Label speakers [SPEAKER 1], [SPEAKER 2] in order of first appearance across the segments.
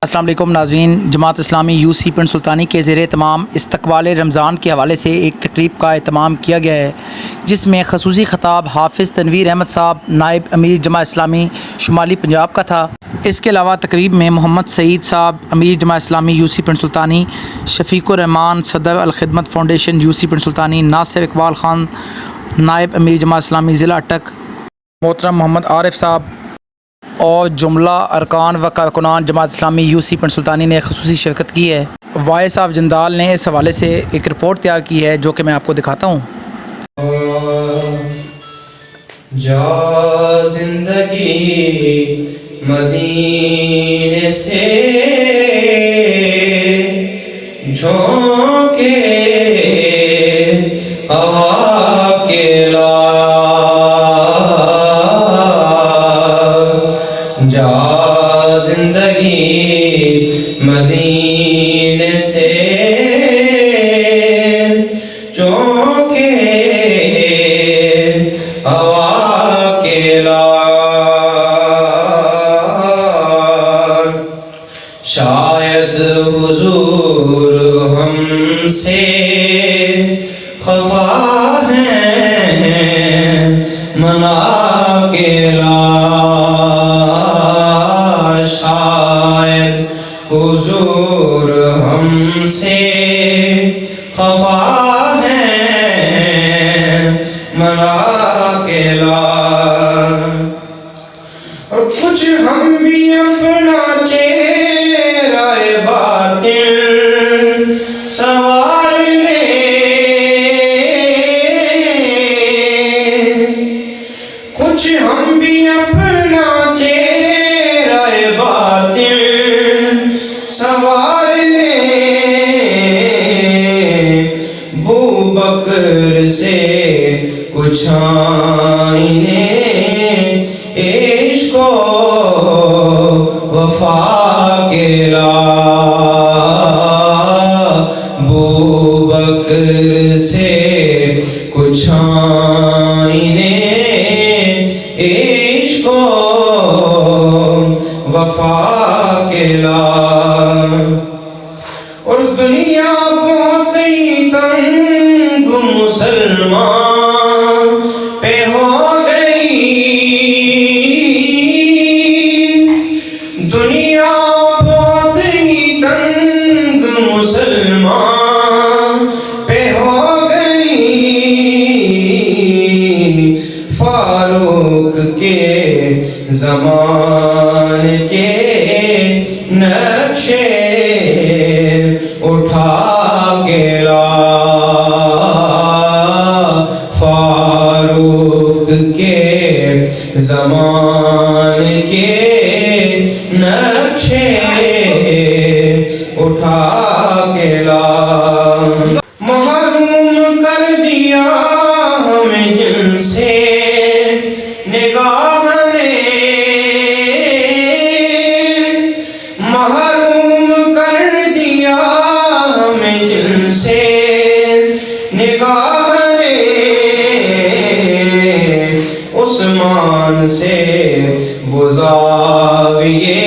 [SPEAKER 1] السلام علیکم ناظرین، جماعت اسلامی یوسی پنڈ سلطانی کے زیر اہتمام استقبال رمضان کے حوالے سے ایک تقریب کا اہتمام کیا گیا ہے، جس میں خصوصی خطاب حافظ تنویر احمد صاحب نائب امیر جماعت اسلامی شمالی پنجاب کا تھا۔ اس کے علاوہ تقریب میں محمد سعید صاحب امیر جماعت اسلامی یوسی پنڈ سلطانی، شفیق الرحمان صدر الخدمت فاؤنڈیشن یوسی پنڈ سلطانی، ناصر اقبال خان نائب امیر جماعت اسلامی ضلع اٹک، محترم محمد عارف صاحب اور جملہ ارکان و کارکنان جماعت اسلامی یوسی پنڈ سلطانی نے خصوصی شرکت کی ہے۔ وائس آف جندال نے اس حوالے سے ایک رپورٹ تیار کی ہے جو کہ میں آپ کو دکھاتا ہوں۔
[SPEAKER 2] جا زندگی مدینے سے جھونکے ہوا کے لا، جا زندگی مدینے سے چونکے ہوا کے لا، شاید حضور ہم سے خفا ہیں منا کے لا، شاید حضور ہم سے خفا ہیں منا کے لا، اور کچھ ہم بھی اپنا چہرہ باطن سوار لیں، کچھ ہم بھی اپنا چہرہ باطن سوار لیں، بوبکر سے کچھ آئینے عشق و وفا کے لا، بوبکر سے کچھ آئینے عشق و وفا کے لا، اور دنیا بہت ہی تنگ مسلمان پہ ہو گئی، دنیا بہت ہی تنگ مسلمان پہ ہو گئی، فاروق کے زمان کے نقشے اٹھا کے لا، فاروق کے زمان کے نقشے اٹھا کے لا، محروم کر دیا ہمیں جن سے نگاہ نے، محروم کر دیا ہمیں جن سے نگاہ نے، عثمان سے وہ زاویے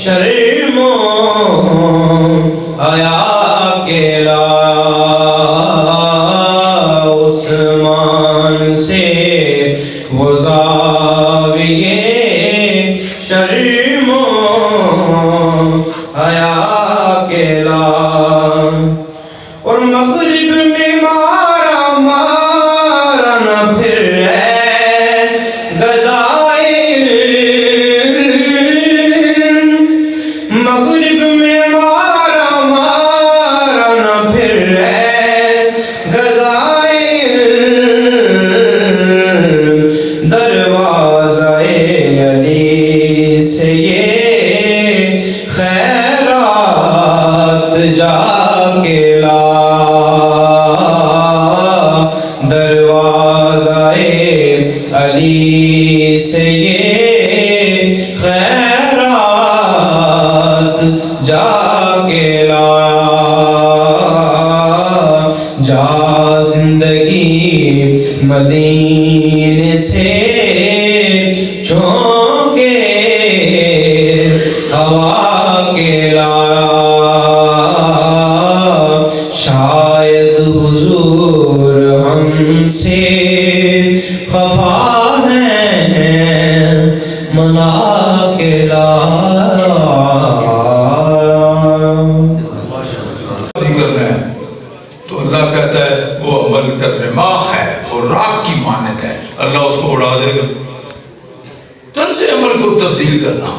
[SPEAKER 2] شرم و حیا کے لا، عثمان سے وہ زاویے شرم و حیا کے لا، اور مغرب میں مارا مارا نہ پھر ہے گدائے، مغرب میں مارا مارا نہ پھر ہے گدائے، دروازہ علی سے یہ خیرات جا کے لا، دروازہ علی سے یہ خیرات جا کے لا، جا زندگی مدینے سے چونکے ہوا کے لایا، شاید حضور ہم سے خفا ہیں، منا کے لایا۔
[SPEAKER 3] کرنا ہے تو اللہ کہتا ہے وہ عمل کر رماح ہے، وہ راک کی مانند ہے، اللہ اس کو اڑا دے گا۔ طرز عمل کو تبدیل کرنا،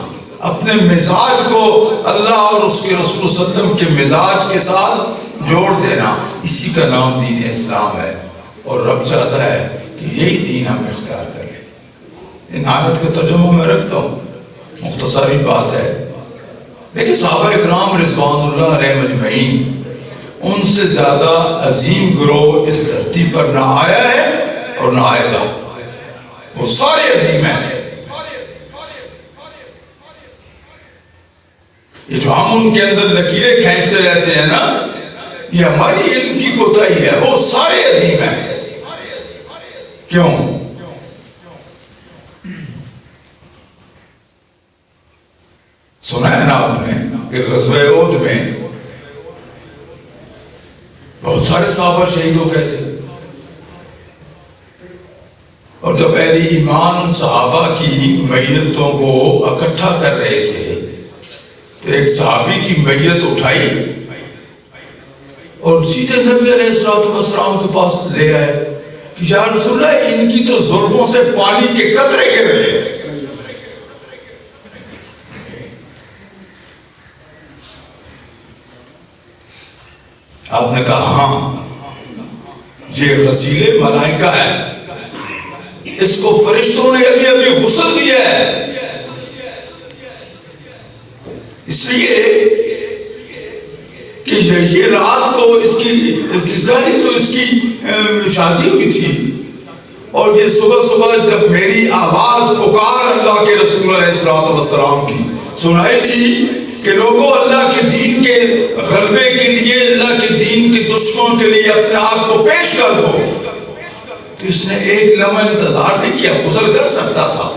[SPEAKER 3] اپنے مزاج کو اللہ اور اس کے رسول صلی اللہ علیہ وسلم کے مزاج کے ساتھ جوڑ دینا، اسی کا نام دین اسلام ہے۔ اور رب چاہتا ہے کہ یہی دین ہم اختیار کر لیں۔ ان آیت کا ترجمہ میں رکھتا ہوں، مختصری بات ہے۔ دیکھیں صحابہ اکرام رضوان اللہ علیہ مجمعین، ان سے زیادہ عظیم گروہ اس دھرتی پر نہ آیا ہے اور نہ آئے گا، وہ سارے عظیم ہیں۔ یہ جو ہم ان کے اندر لکیریں کھینچتے رہتے ہیں نا، یہ ہماری علم کی کوتاہی ہے، وہ سارے عظیم ہیں۔ کیوں؟ سنا ہے نا آپ نے کہ غزوہ احد میں بہت سارے صحابہ شہید ہو گئے تھے، اور جب اہل ایمان ان صحابہ کی میتوں کو اکٹھا کر رہے تھے تو ایک صحابی کی میت اٹھائی اور سیدھے نبی علیہ السلام کے پاس لے آئے کہ یا رسول اللہ، ان کی تو زلفوں سے پانی کے قطرے گر رہے ہیں۔ آپ نے کہا ہاں، یہ غسیل ملائکہ ہے، اس کو فرشتوں نے ابھی ابھی غسل دیا ہے، اس لیے کہ یہ رات کو اس کی کل تو اس کی شادی ہوئی تھی، اور یہ صبح جب میری آواز پکار اللہ کے رسول علیہ السلام کی سنائی دی کہ لوگوں اللہ کے دین کے غلبے کے لیے، اللہ کے دین کے دشمنوں کے لیے اپنے آپ کو پیش کر دو، تو اس نے ایک لمحہ انتظار نہیں کیا، غسل کر سکتا تھا،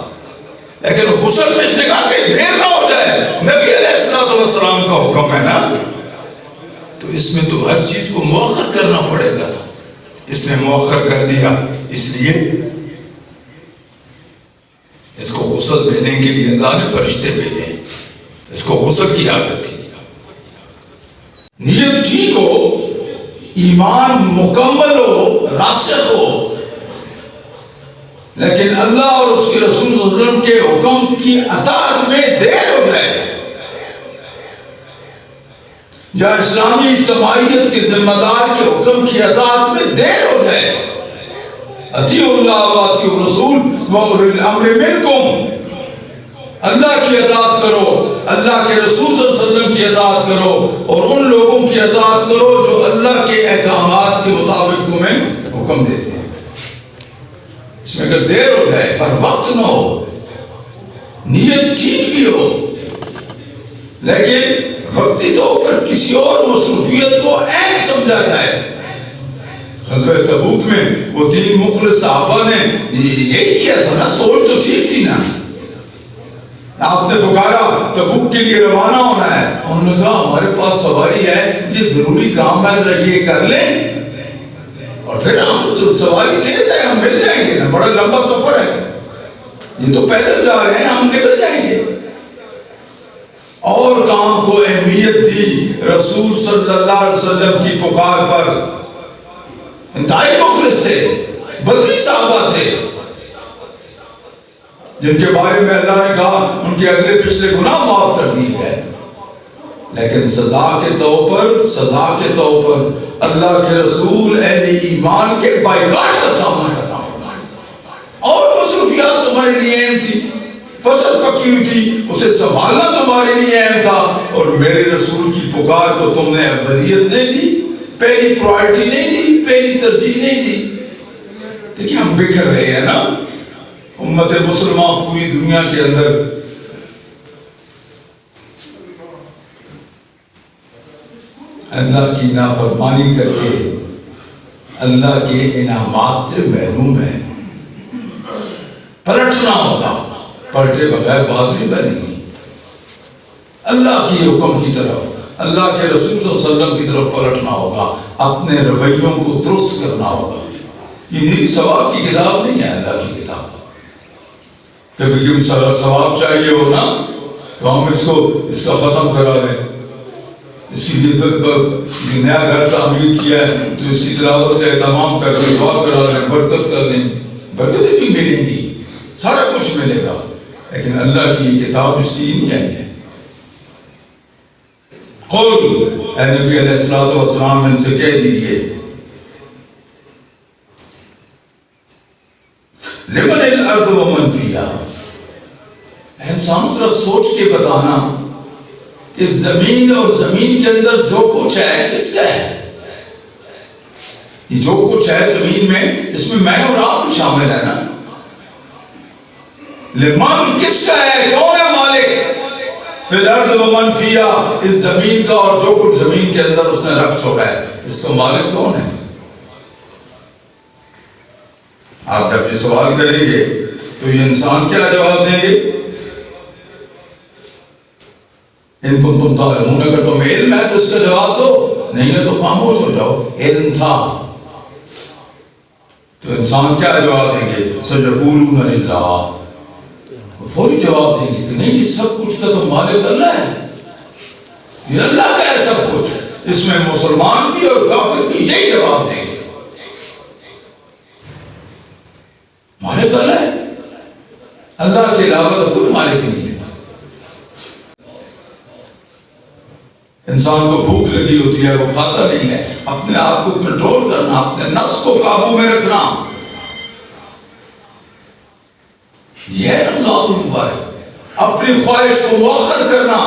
[SPEAKER 3] لیکن غسل میں اس نے کہا کہ دیر نہ ہو جائے، نبی علیہ السلام کا حکم ہے نا، تو اس میں تو ہر چیز کو مؤخر کرنا پڑے گا۔ اس نے مؤخر کر دیا، اس لیے اس کو غسل دینے کے لیے اللہ نے فرشتے بھیجے، اس کو غسل کی عادت تھی۔ نیت ٹھیک ہو، ایمان مکمل ہو، راسخ ہو، لیکن اللہ اور اس کے رسول صلی اللہ علیہ وسلم کے حکم کی اطاعت میں دیر ہو جائے، یا اسلامی اجتماعیت کے ذمہ دار کے حکم کی اطاعت میں دیر ہو جائے، اطیعوا اللہ و اطیعوا الرسول واولی الامر منکم، اللہ کی اطاعت کرو، اللہ کے رسول صلی اللہ علیہ وسلم کی اطاعت کرو، اور ان لوگوں کی اطاعت کرو جو اللہ کے احکامات کے مطابق تمہیں حکم دیتے ہیں۔ اس میں اگر دیر ہو جائے، پر وقت نہ ہو، نیت ٹھیک بھی ہو، لیکن وقتی طور پر کسی اور مصروفیت کو اہم سمجھا جائے۔ غزوہ تبوک میں وہ 3 مخلص صحابہ نے یہی کیا تھا نا، سوچ تو ٹھیک تھی نا، آپ نے پکارا تبوک کے لیے روانہ ہونا ہے، انہوں نے کہا ہمارے پاس سواری ہے، یہ ضروری کام ہے، یہ کر لیں اور پھر ہم سواری تیز ہے، ہم مل جائیں گے نا، بڑا لمبا سفر ہے، یہ تو پیدل جا رہے ہیں، ہم نکل جائیں گے۔ اور کام کو اہمیت دی، رسول صلی اللہ علیہ وسلم کی پکار پر۔ انتہائی مخلص تھے، بدری صحابہ تھے، جن کے بارے میں اللہ نے کہا ان کے اگلے پچھلے گناہ معاف کر دیے گئے، لیکن سزا کے طور پر اللہ کے رسول اہل ایمان کے بائیکاٹ کا سامنا کرنا پڑا۔ اور مصروفیات تمہارے لیے اہم تھی، فصل پکی ہوئی تھی، اسے سنبھالنا تمہارے لیے اہم تھا، اور میرے رسول کی پکار کو تم نے اولویت نہیں دی، پہلی پرائرٹی نہیں دی، پہلی ترجیح نہیں دی۔ دیکھیں ہم بکھر رہے ہیں نا، امت مسلمہ پوری دنیا کے اندر اللہ کی نافرمانی کر کے اللہ کے انعامات سے محروم ہے۔ پلٹنا ہوگا، پلٹے بغیر بات نہیں بنے گی۔ اللہ کی حکم کی طرف، اللہ کے رسول صلی اللہ علیہ وسلم کی طرف پلٹنا ہوگا، اپنے رویوں کو درست کرنا ہوگا۔ یہ نیک ثواب کی کتاب نہیں ہے، اللہ کی کتاب۔ کبھی کبھی ثواب چاہیے ہو نا تو ہم اس کا ختم کرا دیں، اس کے لیے نیا گھر تعمیر کیا ہے تو اس کی تلاوت کا اہتمام کر کے دعا کرا لیں، برکت کر لیں، برکتیں بھی ملیں گی، سارا کچھ ملے گا، لیکن اللہ کی کتاب اس کی نہیں آئی ہے۔ قل، اے نبی علیہ الصلوۃ والسلام، ان سے کہہ دیجئے، لمن الارض ومن فیہا، انسان ذرا سوچ کے بتانا کہ زمین اور زمین کے اندر جو کچھ ہے کس کا ہے؟ یہ جو کچھ ہے زمین میں، اس میں میں اور آپ بھی شامل ہے نا۔ لمن کس کا ہے، کون ہے مالک؟ فی الارض ومن فیہا، اس زمین کا اور جو کچھ زمین کے اندر اس نے رکھ چھوڑا ہے، اس کا مالک کون ہے؟ آپ جب یہ سوال کریں گے تو یہ انسان کیا جواب دیں گے؟ ان کو تم تعلمون، اگر تمہیں علم ہے تو اس کا جواب دو، نہیں ہے تو خاموش ہو جاؤ، علم تھا۔ تو انسان کیا جواب دیں گے؟ سیقولون للہ، فوری جواب دیں گے کہ نہیں، یہ سب کچھ کا تو مالک اللہ ہے، یہ اللہ کا ہے سب کچھ۔ اس میں مسلمان بھی اور کافر بھی یہی جواب دیں گے، مالک اللہ ہے، اللہ کے علاوہ تو کوئی مالک نہیں ہے۔ انسان کو بھوک لگی ہوتی ہے، وہ کھاتا نہیں ہے، اپنے آپ کو کنٹرول کرنا، اپنے نفس کو قابو میں رکھنا، یہ ہے رمضان المبارک۔ اپنی خواہش کو مؤخر کرنا،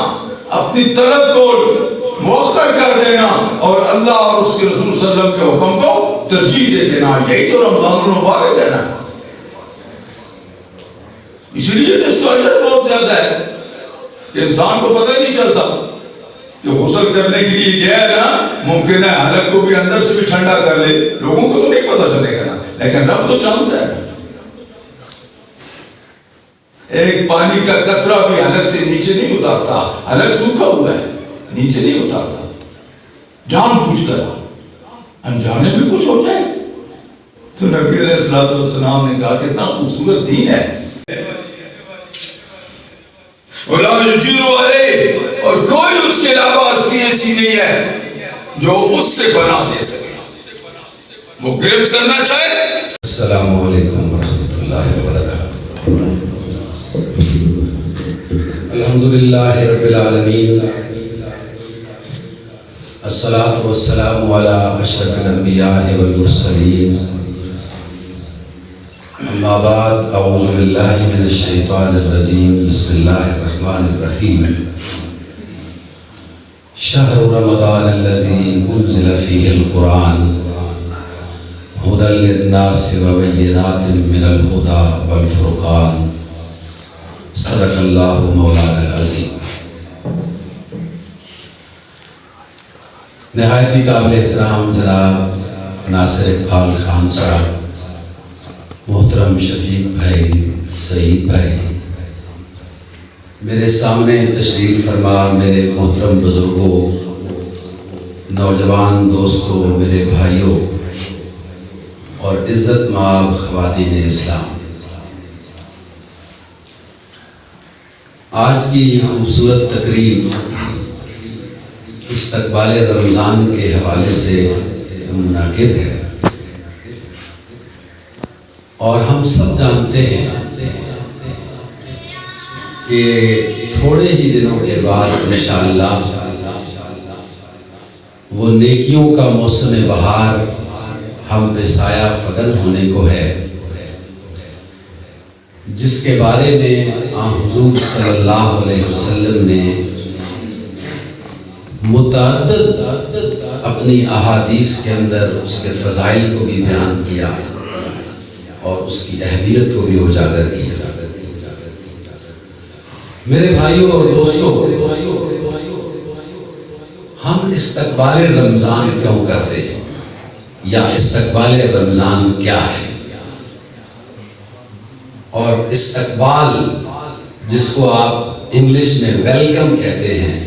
[SPEAKER 3] اپنی طلب کو مؤخر کر دینا، اور اللہ اور اس کے رسول صلی اللہ علیہ وسلم کے حکم کو ترجیح دے دینا، یہی تو رمضان المبارک ہے نا۔ اس لیے تو اس کا اجر بہت زیادہ ہے کہ انسان کو پتہ ہی نہیں چلتا کہ غسل کرنے کے لیے گیا ہے نا، ممکن ہے حلق کو بھی اندر سے بھی ٹھنڈا کر لے، لوگوں کو تو نہیں پتہ چلے گا نا، لیکن رب تو جانتا ہے۔ ایک پانی کا قطرہ بھی حلق سے نیچے نہیں اتارتا، حلق سوکھا ہوا ہے، نیچے نہیں اتارتا، جان بوجھ کر، انجانے میں کچھ ہو جائے۔ تو نبی علیہ الصلوۃ والسلام نے کہا کتنا خوبصورت دین ہے، وَلَا يُجِيرُ عَلَيْهِ، اور کوئی اس کے علاوہ ہستی ایسی نہیں ہے جو اس سے بنا دے سکے، وہ گرفت کرنا چاہے۔
[SPEAKER 4] السلام علیکم ورحمۃ اللہ وبرکاتہ۔ الحمدللہ رب العالمین، الصلاۃ والسلام علی اشرف الانبیاء والمرسلین، اما بعد، اعوذ باللہ من الشیطان الرجیم، بسم اللہ الرحمن الرحیم۔ شہر رمضان الذی انزل فیہ القرآن ہدی للناس وبینات من الہدی والفرقان، صدق اللہ مولانا العظیم۔ نہایت ہی قابل احترام جناب ناصر اقبال خان صاحب، محترم شفیق بھائی، سعید بھائی، میرے سامنے تشریف فرما میرے محترم بزرگوں، نوجوان دوستوں، میرے بھائیوں اور عزت مآب خواتین اسلام، آج کی خوبصورت تقریب استقبال رمضان کے حوالے سے منعقد ہے، اور ہم سب جانتے ہیں کہ تھوڑے ہی دنوں کے بعد انشاءاللہ وہ نیکیوں کا موسم بہار ہم پہ سایہ فگن ہونے کو ہے، جس کے بارے میں حضور صلی اللہ علیہ وسلم نے متعدد اپنی احادیث کے اندر اس کے فضائل کو بھی بیان کیا اور اس کی اہمیت کو بھی اجاگر کیا۔ میرے بھائیوں اور دوستوں، ہم استقبال رمضان کیوں کرتے ہیں، یا استقبال رمضان کیا ہے؟ اور استقبال جس کو آپ انگلش میں ویلکم کہتے ہیں،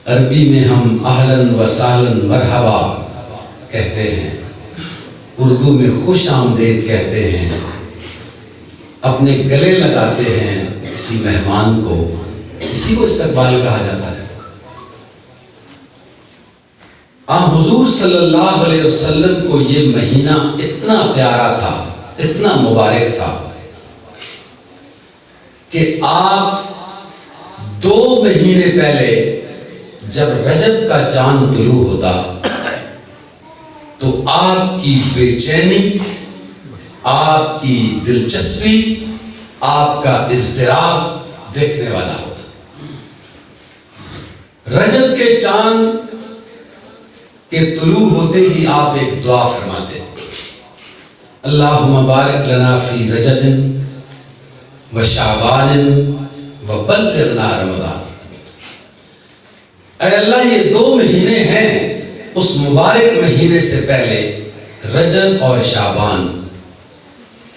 [SPEAKER 4] عربی میں ہم اہلاً و سہلاً مرحبا کہتے ہیں، اردو میں خوش آمدید کہتے ہیں، اپنے گلے لگاتے ہیں کسی مہمان کو، اسی کو استقبال کہا جاتا ہے۔ حضور صلی اللہ علیہ وسلم کو یہ مہینہ اتنا پیارا تھا، اتنا مبارک تھا کہ آپ 2 مہینے پہلے جب رجب کا چاند طلوع ہوتا تو آپ کی بے چینی، آپ کی دلچسپی، آپ کا اضطراب دیکھنے والا ہوتا۔ رجب کے چاند کے طلوع ہوتے ہی آپ ایک دعا فرماتے، اللہم بارک لنا فی رجب و شعبان و بلغنا رمضان۔ اے اللہ، یہ 2 مہینے ہیں، اس مبارک مہینے سے پہلے رجب اور شعبان،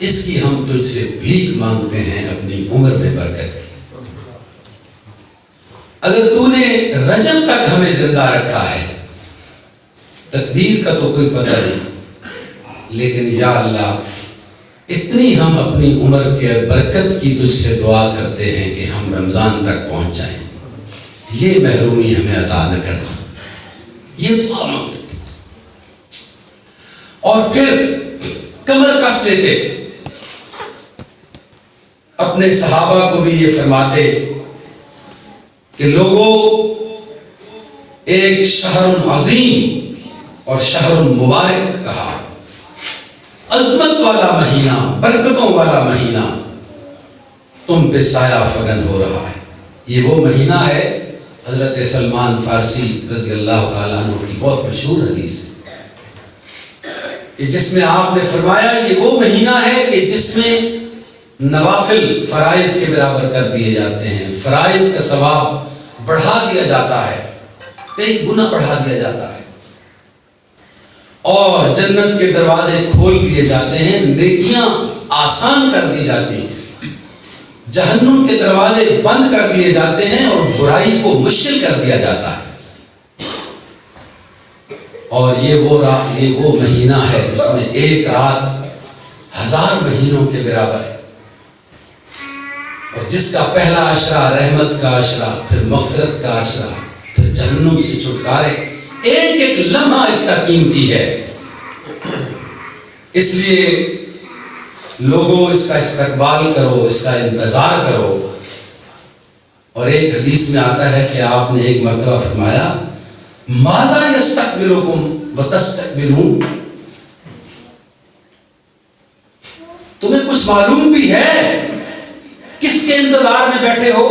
[SPEAKER 4] اس کی ہم تجھ سے بھیک مانگتے ہیں اپنی عمر میں برکت کی۔ اگر تو نے رجب تک ہمیں زندہ رکھا ہے، تقدیر کا تو کوئی پتہ نہیں، لیکن یا اللہ اتنی ہم اپنی عمر کے برکت کی تجھ سے دعا کرتے ہیں کہ ہم رمضان تک پہنچ جائیں، یہ محرومی ہمیں عطا نہ کرنا، یہ دعا مانگتے تھے۔ اور پھر کمر کس لیتے تھے، اپنے صحابہ کو بھی یہ فرماتے کہ لوگوں، ایک شہر عظیم اور شہر مبارک کہا، عظمت والا مہینہ، برکتوں والا مہینہ تم پہ سایہ فگن ہو رہا ہے۔ یہ وہ مہینہ ہے، حضرت سلمان فارسی رضی اللہ تعالیٰ عنہ کی بہت مشہور حدیث ہے کہ جس میں آپ نے فرمایا یہ وہ مہینہ ہے کہ جس میں نوافل فرائض کے برابر کر دیے جاتے ہیں، فرائض کا ثواب بڑھا دیا جاتا ہے، 1 گنا بڑھا دیا جاتا ہے، اور جنت کے دروازے کھول دیے جاتے ہیں، نیکیاں آسان کر دی جاتی ہیں، جہنم کے دروازے بند کر دیے جاتے ہیں اور برائی کو مشکل کر دیا جاتا ہے۔ اور یہ وہ مہینہ ہے جس میں 1 رات 1000 مہینوں کے برابر ہے، اور جس کا پہلا عشرہ رحمت کا عشرہ، پھر مغفرت کا عشرہ، پھر جہنم سے چھٹکارے، ایک ایک لمحہ اس کا قیمتی ہے۔ اس لیے لوگوں اس کا استقبال کرو، اس کا انتظار کرو۔ اور ایک حدیث میں آتا ہے کہ آپ نے ایک مرتبہ فرمایا، ماذا یستقبلکم وتستقبلون، تمہیں کچھ معلوم بھی ہے کس کے انتظار میں بیٹھے ہو،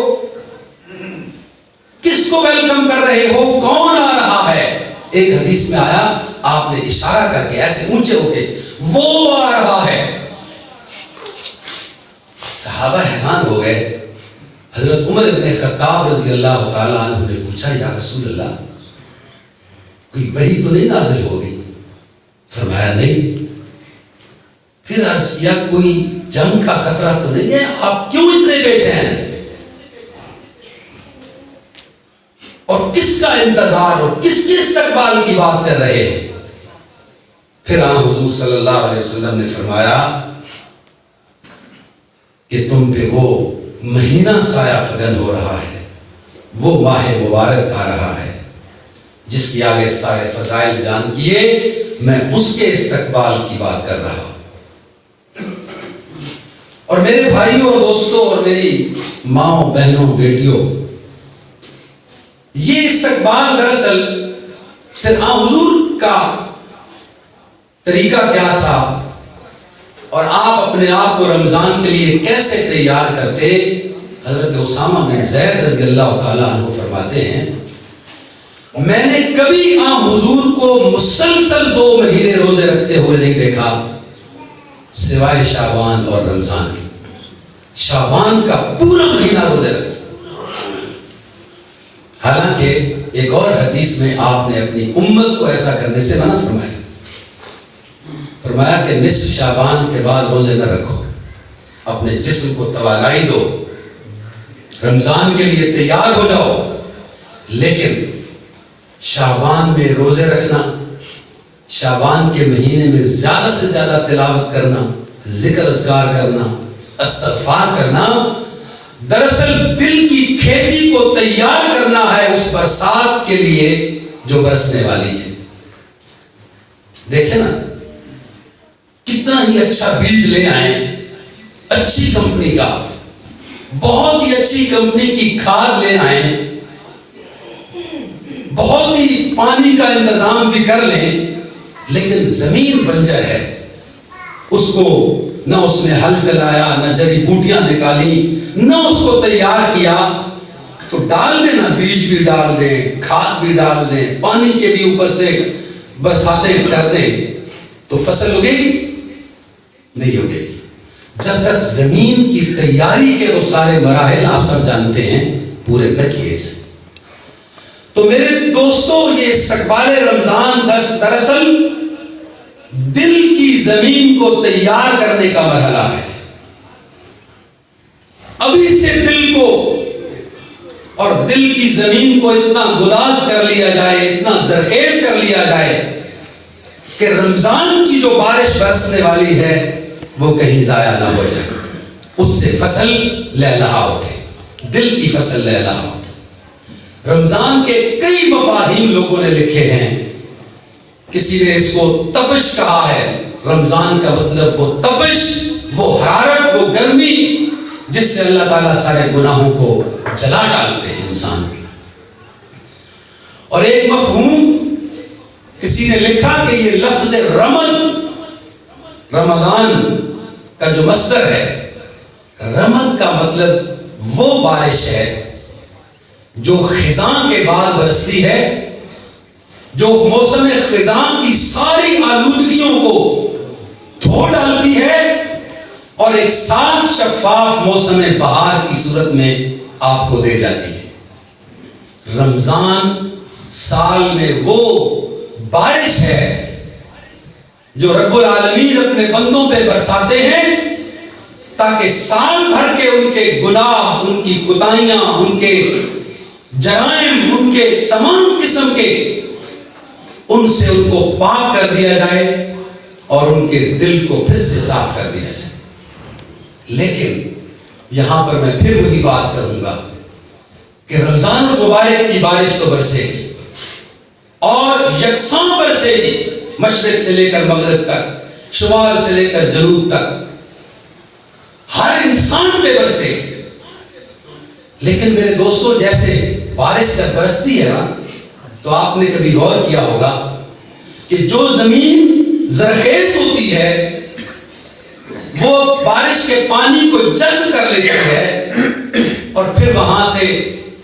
[SPEAKER 4] کس کو ویلکم کر رہے ہو، کون آ رہا ہے؟ ایک حدیث میں آیا، آپ نے اشارہ کر کے ایسے اونچے ہو کے، وہ آ رہا ہے۔ صحابہ حیران ہو گئے۔ حضرت عمر بن خطاب رضی اللہ تعالیٰ عنہ نے پوچھا، یا رسول اللہ، کوئی وحی تو نہیں نازل ہو گئی؟ فرمایا نہیں۔ پھر عرض کیا، کوئی جنگ کا خطرہ تو نہیں ہے؟ آپ کیوں اتنے بے چین ہیں؟ اور کس کا انتظار اور کس کے استقبال کی بات کر رہے ہیں؟ پھر حضور صلی اللہ علیہ وسلم نے فرمایا کہ تم پہ وہ مہینہ سایہ فگن ہو رہا ہے، وہ ماہ مبارک آ رہا ہے جس کی آگے سارے فضائل بیان کیے، میں اس کے استقبال کی بات کر رہا ہوں۔ اور میرے بھائیوں اور دوستوں اور میری ماں بہنوں بیٹیوں، یہ استقبال دراصل پھر حضور کا طریقہ کیا تھا اور آپ اپنے آپ کو رمضان کے لیے کیسے تیار کرتے؟ حضرت اسامہ بن زید رضی اللہ تعالیٰ عنہ فرماتے ہیں، میں نے کبھی حضور کو مسلسل 2 مہینے روزے رکھتے ہوئے نہیں دیکھا سوائے شعبان اور رمضان کے۔ شعبان کا پورا مہینہ روزے رکھتے، حالانکہ ایک اور حدیث میں آپ نے اپنی امت کو ایسا کرنے سے منع فرمایا، فرمایا کہ نصف شعبان کے بعد روزے نہ رکھو، اپنے جسم کو توانائی دو، رمضان کے لیے تیار ہو جاؤ، لیکن شعبان میں روزے رکھنا، شعبان کے مہینے میں زیادہ سے زیادہ تلاوت کرنا، ذکر اذکار کرنا، استغفار کرنا، دراصل دل کی کھیتی کو تیار کرنا ہے اس برسات کے لیے جو برسنے والی ہے۔ دیکھیں نا، کتنا ہی اچھا بیج لے آئیں، اچھی کمپنی کا، بہت ہی اچھی کمپنی کی کھاد لے آئیں، بہت ہی پانی کا انتظام بھی کر لیں، لیکن زمین بنجر ہے، اس کو نہ اس نے ہل چلایا، نہ جڑی بوٹیاں نکالی، نہ اس کو تیار کیا، تو ڈال دیں نا، بیج بھی ڈال دیں، کھاد بھی ڈال دیں، پانی کے بھی اوپر سے برساتیں کر دیں، تو فصل اگے گی؟ نہیں اگے گی، جب تک زمین کی تیاری کے وہ سارے مراحل آپ سب جانتے ہیں پورے نہ کیے جائیں۔ تو میرے دوستو، یہ استقبال رمضان دراصل دل کی زمین کو تیار کرنے کا مرحلہ ہے۔ ابھی سے دل کو اور دل کی زمین کو اتنا گداز کر لیا جائے، اتنا زرخیز کر لیا جائے کہ رمضان کی جو بارش برسنے والی ہے وہ کہیں ضائع نہ ہو جائے، اس سے فصل لہلہا اٹھے، دل کی فصل لہلہا اٹھے۔ رمضان کے کئی مفاہیم لوگوں نے لکھے ہیں، کسی نے اس کو تپش کہا ہے۔ رمضان کا مطلب وہ تپش، وہ حرارت، وہ گرمی جس سے اللہ تعالیٰ سارے گناہوں کو جلا ڈالتے ہیں انسان کے۔ اور ایک مفہوم کسی نے لکھا کہ یہ لفظ رمضان کا جو مصدر ہے، رمض کا مطلب وہ بارش ہے جو خزاں کے بعد برستی ہے، جو موسم خزاں کی ساری آلودگیوں کو دھو ڈالتی ہے اور ایک صاف شفاف موسم بہار کی صورت میں آپ کو دے جاتی ہے۔ رمضان سال میں وہ بارش ہے جو رب العالمین اپنے بندوں پہ برساتے ہیں تاکہ سال بھر کے ان کے گناہ، ان کی کوتاہیاں، ان کے جرائم، ان کے تمام قسم کے، ان سے ان کو پاک کر دیا جائے اور ان کے دل کو پھر سے صاف کر دیا جائے۔ لیکن یہاں پر میں پھر وہی بات کروں گا کہ رمضان المبارک کی بارش تو برسے گی اور یکساں برسے گی، مشرق سے لے کر مغرب تک، شمال سے لے کر جنوب تک، ہر انسان پہ برسے گی۔ لیکن میرے دوستو، جیسے بارش جب برستی ہے نا، تو آپ نے کبھی غور کیا ہوگا کہ جو زمین زرخیز ہوتی ہے وہ بارش کے پانی کو جذب کر لیتی ہے اور پھر وہاں سے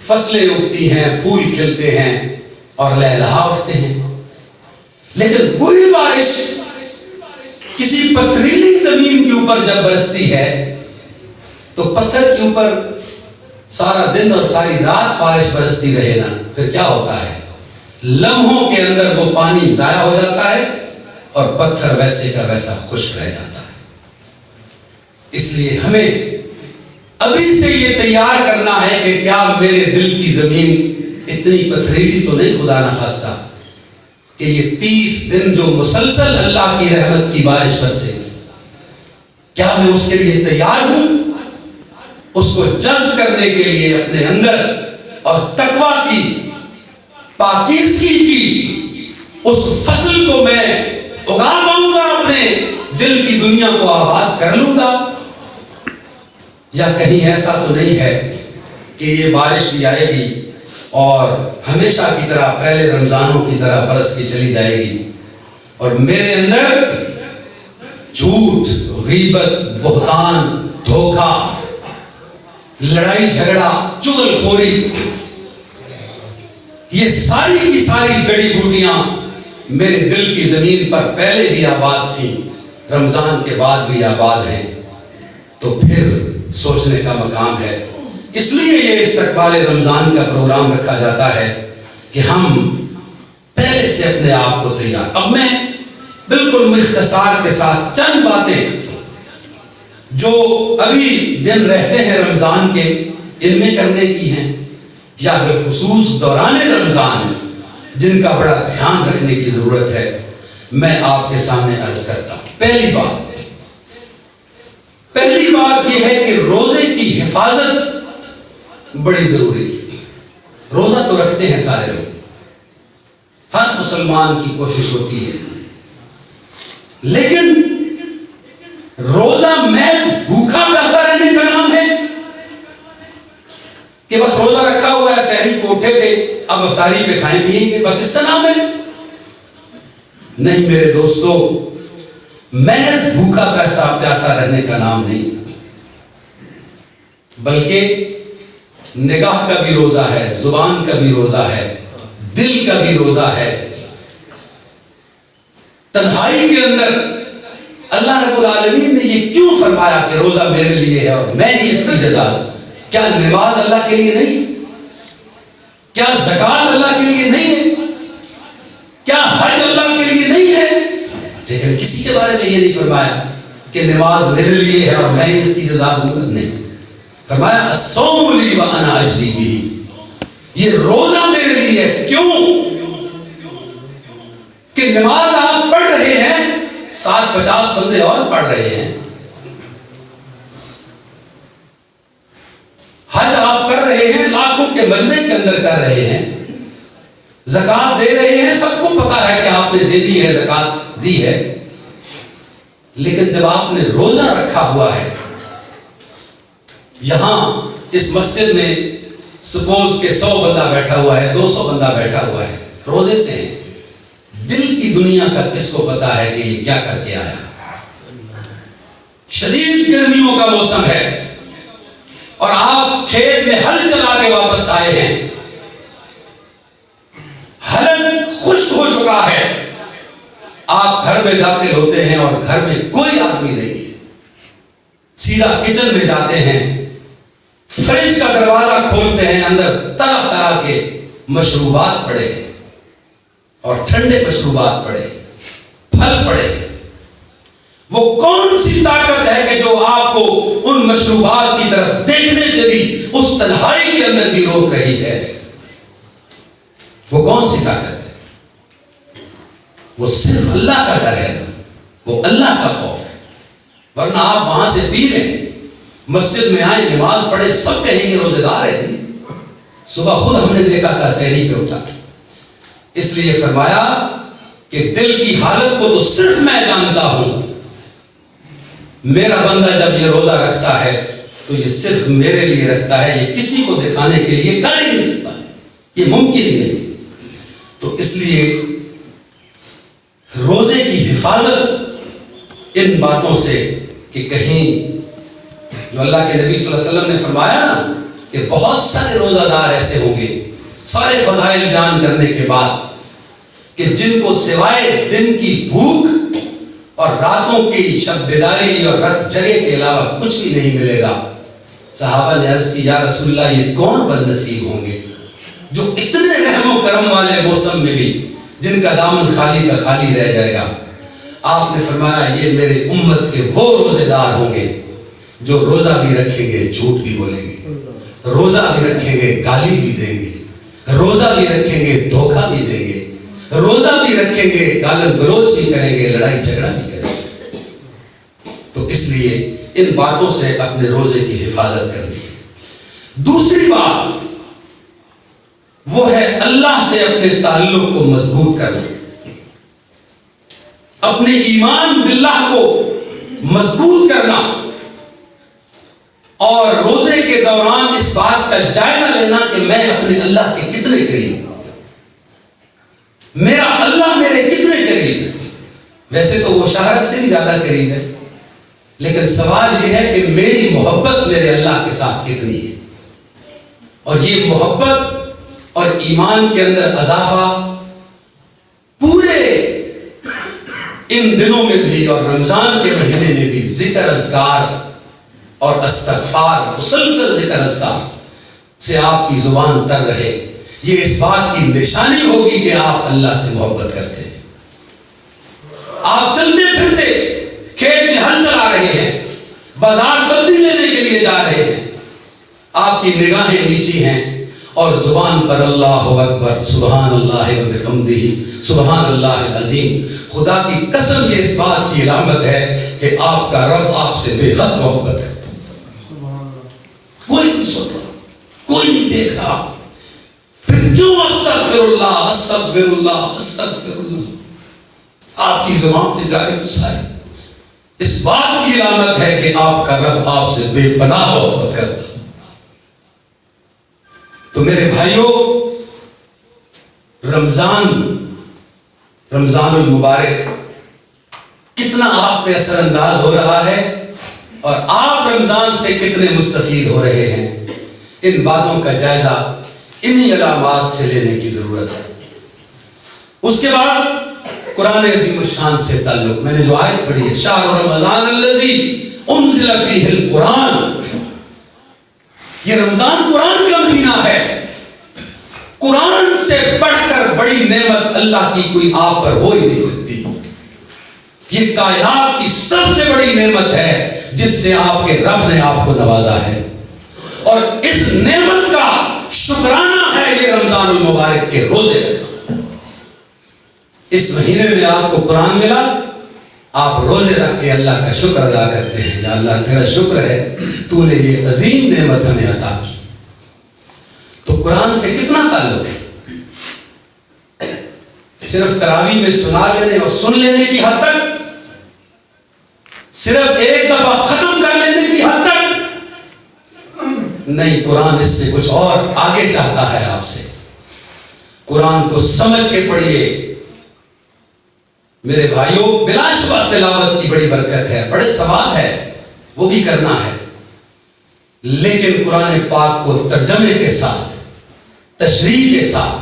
[SPEAKER 4] فصلیں اگتی ہیں، پھول کھلتے ہیں اور لہلہا اٹھتے ہیں۔ لیکن وہی بارش کسی پتھریلی زمین کے اوپر جب برستی ہے تو پتھر کے اوپر سارا دن اور ساری رات بارش برستی رہے نا، پھر کیا ہوتا ہے؟ لمحوں کے اندر وہ پانی ضائع ہو جاتا ہے اور پتھر ویسے کا ویسا خشک رہ جاتا ہے۔ اس لیے ہمیں ابھی سے یہ تیار کرنا ہے کہ کیا میرے دل کی زمین اتنی پتھریلی تو نہیں، خدا نہ خواستہ، کہ یہ 30 دن جو مسلسل اللہ کی رحمت کی بارش برسے گی، کیا میں اس کے لیے تیار ہوں؟ اس کو جذب کرنے کے لیے اپنے اندر اور تقویٰ کی، پاکیزگی کی اس فصل کو میں اگا پاؤں گا، اپنے دل کی دنیا کو آباد کر لوں گا؟ یا کہیں ایسا تو نہیں ہے کہ یہ بارش بھی آئے گی اور ہمیشہ کی طرح، پہلے رمضانوں کی طرح برستی چلی جائے گی اور میرے اندر جھوٹ، غیبت، بہتان، دھوکہ، لڑائی جھگڑا، چغل خوری، یہ ساری کی ساری جڑی بوٹیاں میرے دل کی زمین پر پہلے بھی آباد تھیں، رمضان کے بعد بھی آباد ہیں، تو پھر سوچنے کا مقام ہے۔ اس لیے یہ استقبال رمضان کا پروگرام رکھا جاتا ہے کہ ہم پہلے سے اپنے آپ کو تیار۔ اب میں بالکل مختصار کے ساتھ چند باتیں جو ابھی دن رہتے ہیں رمضان کے، علم کرنے کی ہیں یا بالخصوص دوران رمضان جن کا بڑا دھیان رکھنے کی ضرورت ہے، میں آپ کے سامنے عرض کرتا ہوں۔ پہلی بات یہ ہے کہ روزے کی حفاظت بڑی ضروری ہے۔ روزہ تو رکھتے ہیں سارے لوگ، ہر مسلمان کی کوشش ہوتی ہے، لیکن روزہ محض بھوکا پیاسا رہنے کا نام ہے کہ بس روزہ رکھا ہوا ہے، سحری کو اٹھے تھے، اب افطاری پہ کھائیں پیئیں گے، بس اس کا نام ہے؟ نہیں میرے دوستو، محض بھوکا پیاسا رہنے کا نام نہیں، بلکہ نگاہ کا بھی روزہ ہے، زبان کا بھی روزہ ہے، دل کا بھی روزہ ہے۔ تنہائی کے اندر اللہ رب العالمین نے یہ کیوں فرمایا کہ روزہ میرے لیے ہے اور میں ہی اس کی جزا دوں؟ کیا نماز اللہ کے لیے نہیں؟ کیا زکوٰۃ اللہ کے لیے نہیں ہے؟ کیا حج اللہ کے لیے نہیں ہے؟ لیکن کسی کے بارے میں یہ نہیں فرمایا کہ نماز میرے لیے ہے اور میں ہی اس کی جزا دوں گا، نہیں۔ فرمایا الصوم لی وانا اجزی بہ، یہ روزہ میرے لیے ہے۔ کیوں؟ کہ نماز آپ پڑھ رہے ہیں، 50 بندے اور پڑھ رہے ہیں، حج آپ کر رہے ہیں، لاکھوں کے مجمع کے اندر کر رہے ہیں، زکوٰۃ دے رہے ہیں، سب کو پتا ہے کہ آپ نے دے دی ہے، زکوٰۃ دی ہے، لیکن جب آپ نے روزہ رکھا ہوا ہے، یہاں اس مسجد میں سپوز کہ 100 بندہ بیٹھا ہوا ہے، 200 بندہ بیٹھا ہوا ہے، روزے سے ہیں، دل کی دنیا کا کس کو پتا ہے کہ یہ کیا کر کے آیا؟ شدید گرمیوں کا موسم ہے اور آپ کھیت میں ہل چلا کے واپس آئے ہیں، حلق خشک ہو چکا ہے، آپ گھر میں داخل ہوتے ہیں اور گھر میں کوئی آدمی نہیں ہے، سیدھا کچن میں جاتے ہیں، فریج کا دروازہ کھولتے ہیں، اندر طرح طرح کے مشروبات پڑے ہیں اور ٹھنڈے مشروبات پڑے ہیں، پھل پڑے ہیں۔ وہ کون سی طاقت ہے کہ جو آپ کو ان مشروبات کی طرف دیکھنے سے بھی اس تنہائی کے اندر بھی روک رہی ہے؟ وہ کون سی طاقت ہے؟ وہ صرف اللہ کا ڈر ہے، وہ اللہ کا خوف ہے، ورنہ آپ وہاں سے پی لیں، مسجد میں آئے، نماز پڑھے، سب کہیں گے روزے دار ہے۔ صبح خود ہم نے دیکھا تھا، سحری پہ اٹھا تھا۔ اس لیے فرمایا کہ دل کی حالت کو تو صرف میں جانتا ہوں، میرا بندہ جب یہ روزہ رکھتا ہے تو یہ صرف میرے لیے رکھتا ہے، یہ کسی کو دکھانے کے لیے کر ہی نہیں سکتا، یہ ممکن ہی نہیں۔ تو اس لیے روزے کی حفاظت ان باتوں سے کہ کہیں جو اللہ کے نبی صلی اللہ علیہ وسلم نے فرمایا نا کہ بہت سارے روزہ دار ایسے ہوں گے، سارے فضائل بیان کرنے کے بعد، کہ جن کو سوائے دن کی بھوک اور راتوں کی شب بیداری اور رات جگہ کے علاوہ کچھ بھی نہیں ملے گا۔ صحابہ نے عرض کی، یا رسول اللہ یہ کون بد نصیب ہوں گے جو اتنے رحم و کرم والے موسم میں بھی جن کا دامن خالی کا خالی رہ جائے گا؟ آپ نے فرمایا یہ میرے امت کے وہ روزے دار ہوں گے جو روزہ بھی رکھیں گے جھوٹ بھی بولیں گے، روزہ بھی رکھیں گے گالی بھی دیں گے، روزہ بھی رکھیں گے دھوکہ بھی دیں گے، روزہ بھی رکھیں گے گالن گلوچ بھی کریں گے، لڑائی جھگڑا بھی کریں گے۔ تو اس لیے ان باتوں سے اپنے روزے کی حفاظت کرنی ہے۔ دوسری بات وہ ہے اللہ سے اپنے تعلق کو مضبوط کرنا، اپنے ایمان باللہ کو مضبوط کرنا، اور روزے کے دوران اس بات کا جائزہ لینا کہ میں اپنے اللہ کے کتنے قریب، میرا اللہ میرے کتنے قریب ہے۔ ویسے تو وہ شہرت سے بھی زیادہ قریب ہے، لیکن سوال یہ ہے کہ میری محبت میرے اللہ کے ساتھ کتنی ہے۔ اور یہ محبت اور ایمان کے اندر اضافہ پورے ان دنوں میں بھی اور رمضان کے مہینے میں بھی ذکر اذکار اور استغفار، مسلسل ذکر اذکار سے آپ کی زبان تر رہے، یہ اس بات کی نشانی ہوگی کہ آپ اللہ سے محبت کرتے ہیں۔ آپ چلتے پھرتے کھیت میں ہل چلا رہے ہیں، بازار سبزی لینے کے لیے جا رہے ہیں، آپ کی نگاہیں نیچی ہیں اور زبان پر اللہ اکبر سبحان اللہ و بحمدہ سبحان اللہ العظیم. خدا کی قسم یہ اس بات کی علامت ہے کہ آپ کا رب آپ سے بے حد محبت ہے. کوئی نہیں سن رہا, کوئی نہیں دیکھ رہا, پھر کیوں استغفر اللہ استغفر اللہ استغفر اللہ آپ کی زبان پہ جائے گسائے؟ اس بات کی علامت ہے کہ آپ کا رب آپ سے بے پناہ محبت کرتا. تو میرے بھائیوں, رمضان المبارک کتنا آپ پہ اثر انداز ہو رہا ہے اور آپ رمضان سے کتنے مستفید ہو رہے ہیں, ان باتوں کا جائزہ انہی علامات سے لینے کی ضرورت ہے. اس کے بعد قرآن عظیم الشان سے تعلق, میں نے جو آیت پڑھی ہے شہر رمضان الذی انزل فیہ القرآن, یہ رمضان قرآن کا مہینہ ہے. قرآن سے بڑھ کر بڑی نعمت اللہ کی کوئی آپ پر ہو ہی نہیں سکتی. یہ کائنات کی سب سے بڑی نعمت ہے جس سے آپ کے رب نے آپ کو نوازا ہے, اور اس نعمت کا شکرانہ ہے یہ رمضان المبارک کے روزے. اس مہینے میں آپ کو قرآن ملا, آپ روزے رکھ کے اللہ کا شکر ادا کرتے ہیں, یا اللہ تیرا شکر ہے تو نے یہ عظیم نعمت ہمیں عطا کی. تو قرآن سے کتنا تعلق ہے؟ صرف تراویح میں سنا لینے اور سن لینے کی حد تک, صرف ایک دفعہ ختم کر لینے کی حد تک نہیں. قرآن اس سے کچھ اور آگے چاہتا ہے آپ سے. قرآن کو سمجھ کے پڑھیے میرے بھائیوں. بلا شبہ تلاوت کی بڑی برکت ہے, بڑے ثواب ہے, وہ بھی کرنا ہے, لیکن قرآن پاک کو ترجمے کے ساتھ, تشریح کے ساتھ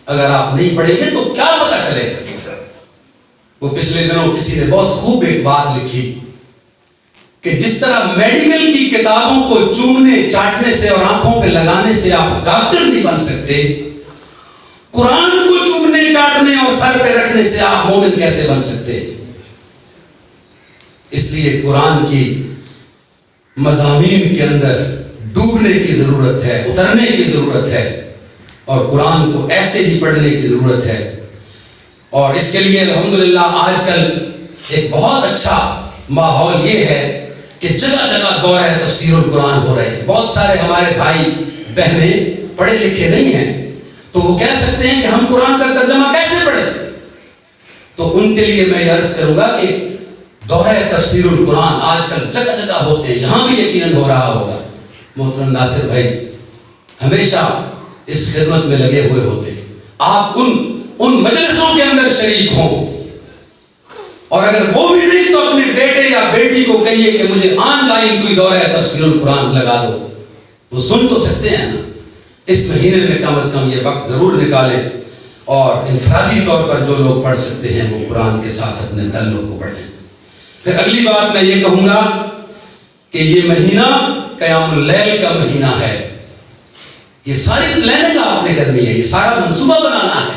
[SPEAKER 4] اگر آپ نہیں پڑھیں گے تو کیا پتہ چلے گا. وہ پچھلے دنوں کسی نے بہت خوب ایک بات لکھی کہ جس طرح میڈیکل کی کتابوں کو چومنے چاٹنے سے اور آنکھوں پہ لگانے سے آپ ڈاکٹر نہیں بن سکتے, قرآن کو چومنے چاٹنے اور سر پہ رکھنے سے آپ مومن کیسے بن سکتے؟ اس لیے قرآن کی مضامین کے اندر ڈوبنے کی ضرورت ہے, اترنے کی ضرورت ہے, اور قرآن کو ایسے ہی پڑھنے کی ضرورت ہے. اور اس کے لیے الحمدللہ آج کل ایک بہت اچھا ماحول یہ ہے کہ جگہ جگہ دورہ تفسیر القرآن ہو رہے ہیں. بہت سارے ہمارے بھائی بہنیں پڑھے لکھے نہیں ہیں تو وہ کہہ سکتے ہیں کہ ہم قرآن کا ترجمہ کیسے پڑھیں. تو ان کے لیے میں یہ عرض کروں گا کہ دورہ تفسیر القرآن آج کل جگہ جگہ ہوتے ہیں, یہاں بھی یقیناً ہو رہا ہوگا. محترم ناصر بھائی ہمیشہ اس خدمت میں لگے ہوئے ہوتے ہیں. آپ ان مجلسوں کے اندر شریک ہوں, اور اگر وہ بھی نہیں تو اپنے بیٹے یا بیٹی کو کہیے کہ مجھے آن لائن کوئی دورہ تفسیر القرآن لگا دو, وہ سن تو سکتے ہیں نا. اس مہینے میں کم از کم یہ وقت ضرور نکالیں, اور انفرادی طور پر جو لوگ پڑھ سکتے ہیں وہ قرآن کے ساتھ اپنے تعلق کو پڑھیں. پھر اگلی بات میں یہ کہوں گا کہ یہ مہینہ قیام اللیل کا مہینہ ہے. یہ ساری پلاننگ آپ نے کرنی ہے, یہ سارا منصوبہ بنانا ہے.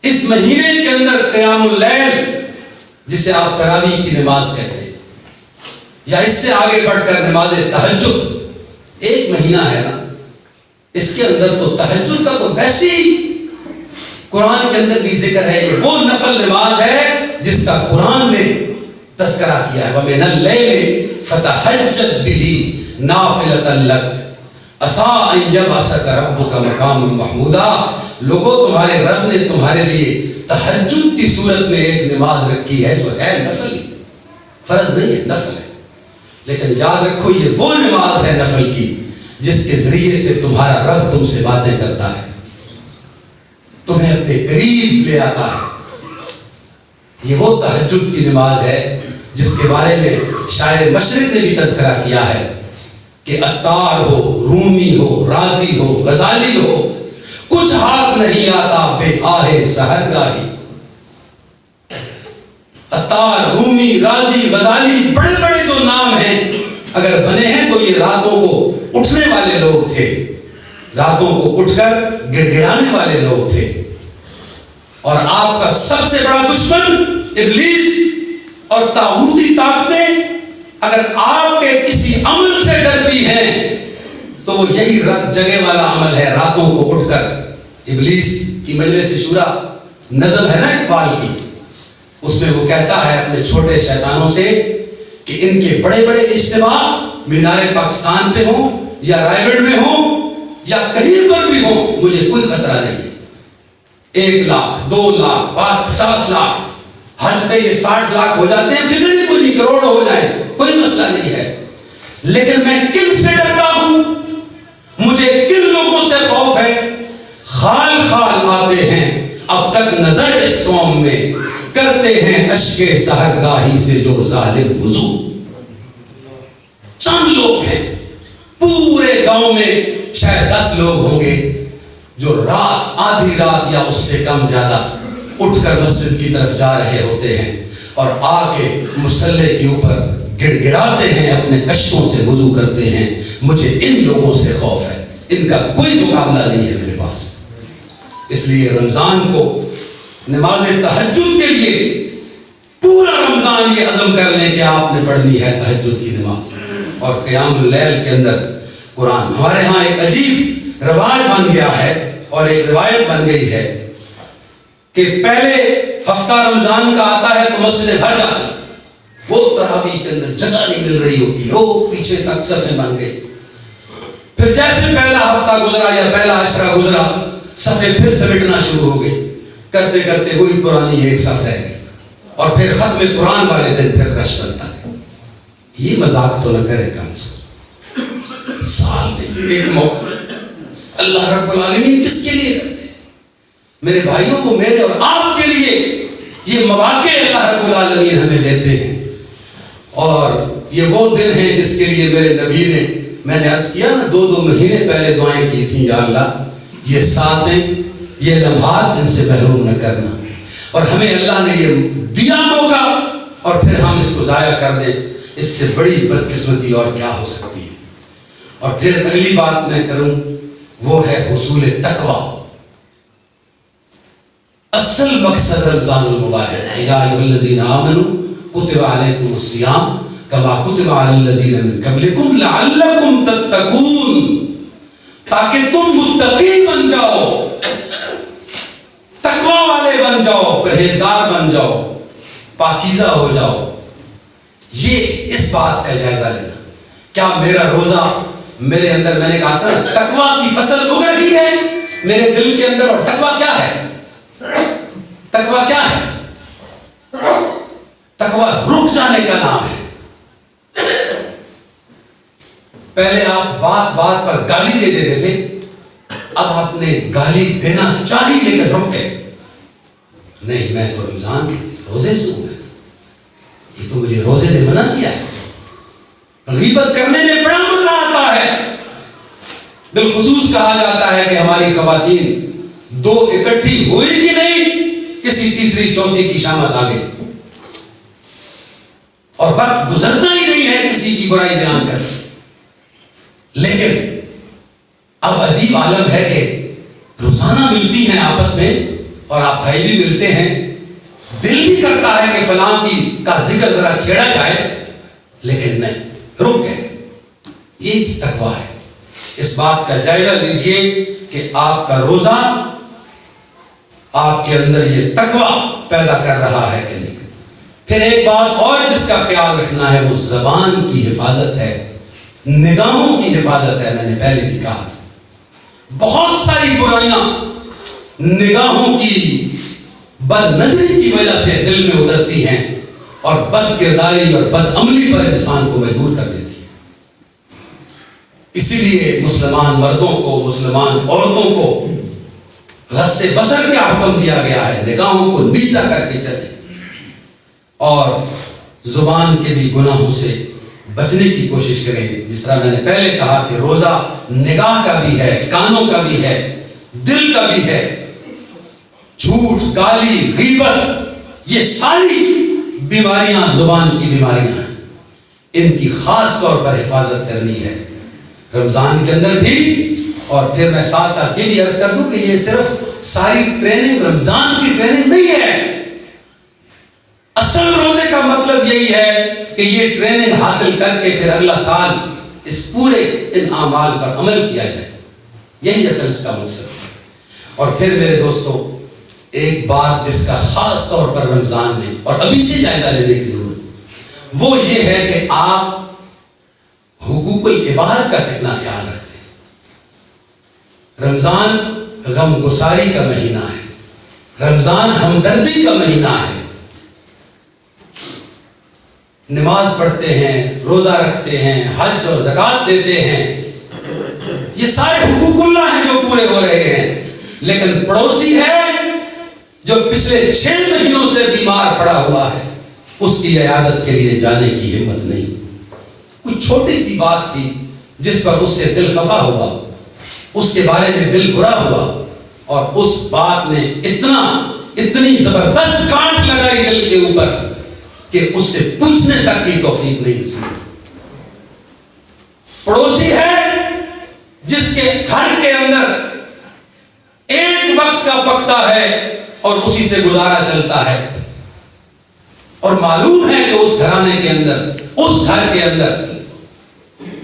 [SPEAKER 4] اس مہینے کے اندر قیام اللیل, جسے آپ تراویح کی نماز کہتے ہیں, یا اس سے آگے بڑھ کر نماز تہجد, ایک مہینہ ہے نا, اس کے اندر تو تہجد کا تو ویسے ہی قرآن کے اندر بھی ذکر ہے. یہ وہ نفل نماز ہے جس کا قرآن نے تذکرہ کیا ہے. وَمِنَ اللَّيْلِ فَتَهَجَّدْ بِهِ نَافِلَةً لَكَ عَسَىٰ أَن يَبْعَثَكَ رَبُّكَ مَقَامًا مَحْمُودًا. لوگوں, تمہارے رب نے تمہارے لیے تہجد کی صورت میں ایک نماز رکھی ہے جو ہے نفل, فرض نہیں ہے, نفل ہے. لیکن یاد رکھو یہ وہ نماز ہے نفل کی جس کے ذریعے سے تمہارا رب تم سے باتیں کرتا ہے, تمہیں اپنے قریب لے آتا ہے. یہ وہ تہجد کی نماز ہے جس کے بارے میں شاعر مشرق نے بھی تذکرہ کیا ہے کہ عطار ہو, رومی ہو, رازی ہو, غزالی ہو, کچھ ہاتھ نہیں آتا بے آہ سحرگاہی. عطار, رومی, رازی, غزالی, بڑے بڑے جو نام ہیں اگر بنے ہیں تو یہ راتوں کو اٹھنے والے لوگ تھے, راتوں کو اٹھ کر گڑ گڑانے والے لوگ تھے. اور آپ کا سب سے بڑا دشمن ابلیس اور طاغوتی طاقتیں اگر آپ کے کسی عمل سے ڈرتی ہیں تو وہ یہی رات جگہ والا عمل ہے. راتوں کو اٹھ کر ابلیس کی مجلس شورا نظم ہے نا اقبال کی, اس میں وہ کہتا ہے اپنے چھوٹے شیطانوں سے کہ ان کے بڑے بڑے اجتماع مینار پاکستان پہ ہوں یا رائے گڑھ میں ہوں یا کہیں پر بھی ہوں, مجھے کوئی خطرہ نہیں ہے. 1 لاکھ 2 لاکھ 50 لاکھ, حج پہ یہ 60 لاکھ ہو جاتے ہیں, فکر ہی کوئی نہیں, کروڑ ہو جائیں, کوئی مسئلہ نہیں ہے. لیکن میں کن سے ڈرتا ہوں, مجھے کن لوگوں سے خوف ہے؟ خال خال آتے ہیں اب تک نظر اس قوم میں, کرتے ہیں اشک سحرگاہی سے جو ظالم وضو. چند لوگ ہیں پورے گاؤں میں, شاید 10 لوگ ہوں گے جو رات, آدھی رات یا اس سے کم زیادہ اٹھ کر مسجد کی طرف جا رہے ہوتے ہیں اور آ کے مصلے کے اوپر گڑ گڑاتے ہیں, اپنے اشکوں سے وضو کرتے ہیں. مجھے ان لوگوں سے خوف ہے, ان کا کوئی مقابلہ نہیں ہے میرے پاس. اس لیے رمضان کو نماز تہجد کے لیے پورا رمضان یہ عزم کر لیں کہ آپ نے پڑھنی ہے تہجد کی نماز اور قیام اللیل کے اندر قرآن. ہمارے ہاں ایک عجیب رواج بن گیا ہے اور ایک روایت بن گئی ہے کہ پہلے ہفتہ رمضان کا آتا ہے تو مسجدیں بھر جاتی ہیں, وہ تراویح کے اندر جگہ نہیں مل رہی ہوتی, وہ پیچھے تک صفیں بن گئی. پھر جیسے پہلا ہفتہ گزرا یا پہلا عشرہ گزرا, صفیں پھر سمیٹنا شروع ہو گئی, کرتے کرتے وہی پرانی ایک صف رہ گئی اور پھر ختم قرآن والے دن پھر رش بنتا ہے. یہ مذاق تو نہ کرے کم سے سال میں ایک موقع اللہ رب العالمین کس کے لیے کرتے ہیں؟ میرے بھائیوں کو, میرے اور آپ کے لیے یہ مواقع اللہ رب العالمین ہمیں دیتے ہیں. اور یہ وہ دن ہیں جس کے لیے میرے نبی نے, میں نے عرض کیا نا, 2 مہینے پہلے دعائیں کی تھیں, یا اللہ یہ ساتیں, یہ لمحات ان سے محروم نہ کرنا. اور ہمیں اللہ نے یہ دیا موقع اور پھر ہم اس کو ضائع کر دیں, اس سے بڑی بدقسمتی اور کیا ہو سکتی ہے. اور پھر اگلی بات میں کروں وہ ہے حصول تقوی. اصل مقصد رمضان المبارک, یا ایھا الذین آمنوا کتب علیکم الصیام کما کتب علی الذین من قبلکم لعلکم تتقون, تاکہ تم متقی بن جاؤ, تقوی والے بن جاؤ, پرہیزگار بن جاؤ, پاکیزہ ہو جاؤ. یہ اس بات کا جائزہ لینا, کیا میرا روزہ میرے اندر, میں نے کہا تھا تقوی کی فصل اگ رہی ہے میرے دل کے اندر. اور تقوی کیا ہے؟ تقوی کیا ہے؟ تقوی رک جانے کا نام ہے. پہلے آپ بات بات پر گالی دے دیتے تھے, اب آپ نے گالی دینا چاہی لیکن رک گئے. نہیں, میں تو رمضان روزے سے ہوں, یہ تو مجھے روزے نے منع کیا ہے. غیبت کرنے میں بڑا مزہ آتا ہے. بالخصوص کہا جاتا ہے کہ ہماری خواتین 2 اکٹھی ہوئی کہ نہیں, کسی تیسری چوتھی کی شامت آ گئی اور وقت گزرتا ہی نہیں ہے کسی کی برائی بیان کر. لیکن اب عجیب عالم ہے کہ روزانہ ملتی ہیں آپس میں اور آپ بھائی بھی ملتے ہیں, دل بھی کرتا ہے کہ فلاں کی کا ذکر ذرا چھیڑا جائے, لیکن نہیں, رک گئے. یہ تقویٰ ہے. اس بات کا جائزہ لیجئے کہ آپ کا روزہ آپ کے اندر یہ تقویٰ پیدا کر رہا ہے کہ نہیں. پھر ایک بات اور جس کا خیال رکھنا ہے, وہ زبان کی حفاظت ہے, نگاہوں کی حفاظت ہے. میں نے پہلے بھی کہا تھا, بہت ساری برائیاں نگاہوں کی بد نظری کی وجہ سے دل میں اترتی ہیں اور بد کرداری اور بد عملی پر انسان کو مجبور کر دیتی ہے. اسی لیے مسلمان مردوں کو, مسلمان عورتوں کو غص بصر کا حکم دیا گیا ہے, نگاہوں کو نیچا کر کے چلے اور زبان کے بھی گناہوں سے بچنے کی کوشش کریں. جس طرح میں نے پہلے کہا کہ روزہ نگاہ کا بھی ہے, کانوں کا بھی ہے, دل کا بھی ہے. جھوٹ, گالی, غیبت, یہ ساری بیماریاں زبان کی بیماریاں ہیں, ان کی خاص طور پر حفاظت کرنی ہے رمضان کے اندر بھی. اور پھر میں ساتھ ساتھ یہ بھی عرض کر دوں کہ یہ صرف ساری ٹریننگ رمضان کی ٹریننگ نہیں ہے. اصل روزے کا مطلب یہی ہے کہ یہ ٹریننگ حاصل کر کے پھر اگلا سال اس پورے ان اعمال پر عمل کیا جائے، یہی اصل اس کا مقصد ہے۔ اور پھر میرے دوستو، ایک بات جس کا خاص طور پر رمضان میں اور ابھی سے جائزہ لینے کی ضرورت، وہ یہ ہے کہ آپ حقوق العباد کا کتنا خیال رکھتے ہیں۔ رمضان غم گساری کا مہینہ ہے، رمضان ہمدردی کا مہینہ ہے۔ نماز پڑھتے ہیں، روزہ رکھتے ہیں، حج اور زکوٰۃ دیتے ہیں، یہ سارے حقوق اللہ ہیں جو پورے ہو رہے ہیں، لیکن پڑوسی ہے جو پچھلے 6 مہینوں سے بیمار پڑا ہوا ہے، اس کی عیادت کے لیے جانے کی ہمت نہیں۔ کوئی چھوٹی سی بات تھی جس پر اس سے دل خفا ہوا، اس کے بارے میں دل برا ہوا، اور اس بات نے اتنی زبردست کانٹ لگائی دل کے اوپر کہ اس سے پوچھنے تک کی توفیق نہیں نصیب۔ پڑوسی ہے جس کے گھر کے اندر ایک وقت کا پکتا ہے اور اسی سے گزارا چلتا ہے، اور معلوم ہے کہ اس گھرانے کے اندر، اس گھر کے اندر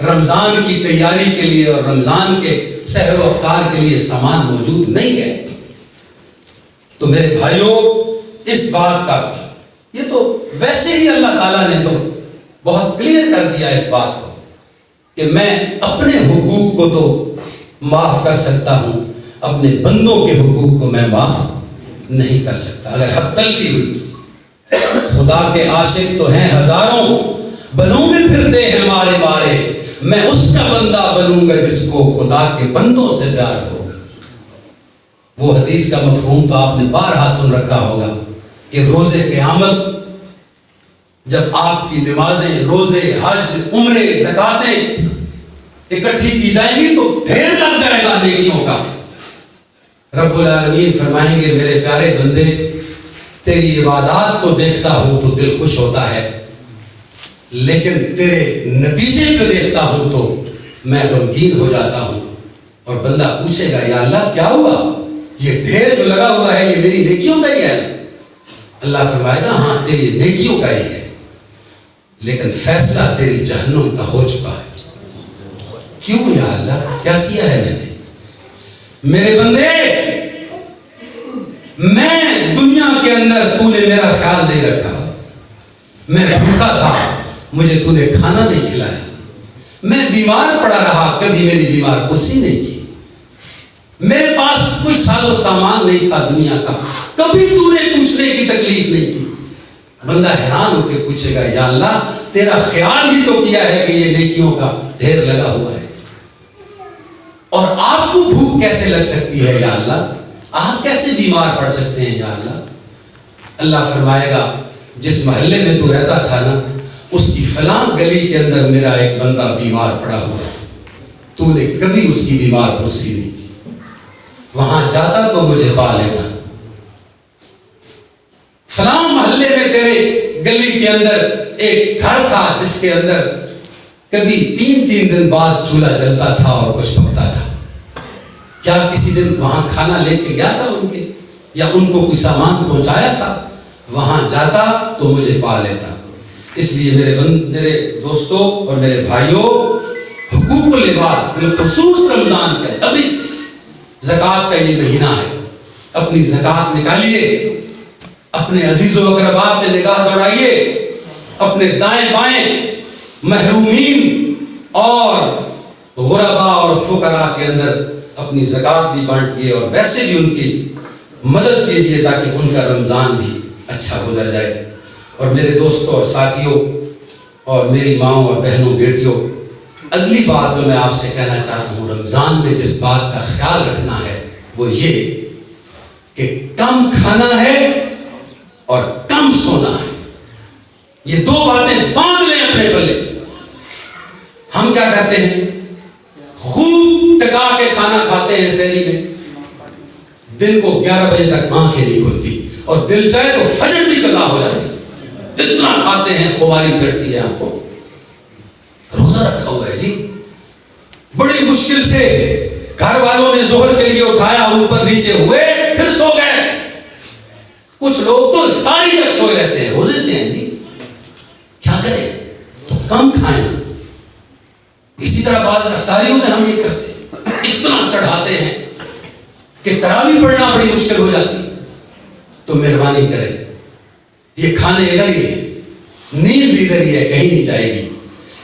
[SPEAKER 4] رمضان کی تیاری کے لیے اور رمضان کے سحر و افطار کے لیے سامان موجود نہیں ہے۔ تو میرے بھائیوں، اس بات کا، یہ تو ویسے ہی اللہ تعالیٰ نے تو بہت کلیئر کر دیا اس بات کو کہ میں اپنے حقوق کو تو معاف کر سکتا ہوں، اپنے بندوں کے حقوق کو میں معاف نہیں کر سکتا۔ اگر حق تلفی ہوئی تو خدا کے عاشق تو ہیں ہزاروں، بنوں میں پھرتے ہیں مارے مارے، میں اس کا بندہ بنوں گا جس کو خدا کے بندوں سے پیار ہوگا۔ وہ حدیث کا مفہوم تو آپ نے بارہا سن رکھا ہوگا کہ روزے قیامت جب آپ کی نمازیں، روزے، حج، عمرے، زکاتیں اکٹھی کی جائیں گی تو ڈھیر لگ جائے گا نیکیوں کا۔ رب العالمین فرمائیں گے میرے پیارے بندے، تیری عبادات کو دیکھتا ہوں تو دل خوش ہوتا ہے، لیکن تیرے نتیجے پہ دیکھتا ہوں تو میں غمگین ہو جاتا ہوں۔ اور بندہ پوچھے گا یا اللہ کیا ہوا؟ یہ ڈھیر جو لگا ہوا ہے یہ میری نیکیوں کا ہی ہے؟ اللہ فرمائے گا ہاں تیری نیکیوں کا ہی ہے، لیکن فیصلہ تیری جہنم کا ہو چکا ہے۔ کیوں یا اللہ، کیا کیا ہے میں نے؟ میرے بندے، میں دنیا کے اندر تو نے میرا خیال نہیں رکھا، میں بھوکا تھا مجھے تو نے کھانا نہیں کھلایا، میں بیمار پڑا رہا کبھی میری بیمار پرسی نہیں کی، میرے پاس کوئی ساز و سامان نہیں تھا دنیا کا، کبھی تو نے پوچھنے کی تکلیف نہیں کی۔ بندہ حیران ہو کے پوچھے گا یا اللہ تیرا خیال ہی تو کیا ہے کہ یہ نیکیوں کا ڈھیر لگا ہوا ہے، اور آپ کو بھوک کیسے لگ سکتی ہے یا اللہ؟ آپ کیسے بیمار پڑ سکتے ہیں یا اللہ؟ اللہ فرمائے گا جس محلے میں تو رہتا تھا نا، اس کی فلاں گلی کے اندر میرا ایک بندہ بیمار پڑا ہوا ہے، تو نے کبھی اس کی بیمار پرسی نہیں کی، وہاں جاتا تو مجھے پا لیتا۔ فلاں محلے میں تیرے گلی کے اندر ایک گھر تھا جس کے اندر کبھی 3 دن بعد چولہا جلتا تھا اور کچھ پکتا تھا، کیا کسی دن وہاں کھانا لے کے گیا تھا ان کے، یا ان کو کوئی سامان پہنچایا تھا؟ وہاں جاتا تو مجھے پا لیتا۔ اس لیے میرے دوستوں اور میرے بھائیوں، حقوق العباد بالخصوص رمضان کا، ابھی سے زکوٰۃ کا یہ مہینہ ہے، اپنی زکوٰۃ نکالیے، اپنے عزیز و اقربا پہ نگاہ دوڑائیے، اپنے دائیں بائیں محرومین اور غربا اور فقراء کے اندر اپنی زکوٰۃ بھی بانٹیے، اور ویسے بھی ان کی مدد کیجیے تاکہ ان کا رمضان بھی اچھا گزر جائے۔ اور میرے دوستوں اور ساتھیوں اور میری ماؤں اور بہنوں، بیٹیوں، اگلی بات جو میں آپ سے کہنا چاہتا ہوں، رمضان میں جس بات کا خیال رکھنا ہے وہ یہ کہ کم کھانا ہے اور کم سونا ہے۔ یہ 2 باتیں باندھ لیں اپنے پلے۔ ہم کیا کرتے ہیں؟ خوب ٹکا کے کھانا کھاتے ہیں سحری میں، دن کو 11 بجے تک آنکھیں نہیں کھلتی، اور دل چاہے تو فجر بھی قضا ہو جاتی، اتنا کھاتے ہیں خواری چڑھتی ہے آپ کو۔ روزہ رکھا ہوا ہے جی، بڑی مشکل سے گھر والوں نے ظہر کے لیے اٹھایا، اوپر نیچے ہوئے پھر سو گئے۔ کچھ لوگ تو افطاری تک سوئے رہتے ہیں، روزے سے ہیں جی، کیا کریں؟ تو کم کھائیں۔ اسی اسی طرح بعض افطاریوں میں ہم یہ کرتے ہیں، اتنا چڑھاتے ہیں کہ تراویح پڑھنا بڑی مشکل ہو جاتی. تو مہربانی کریں، یہ کھانے ادھر ہی ہے، نیند بھی ادھر ہی ہے، کہیں نہیں جائے گی.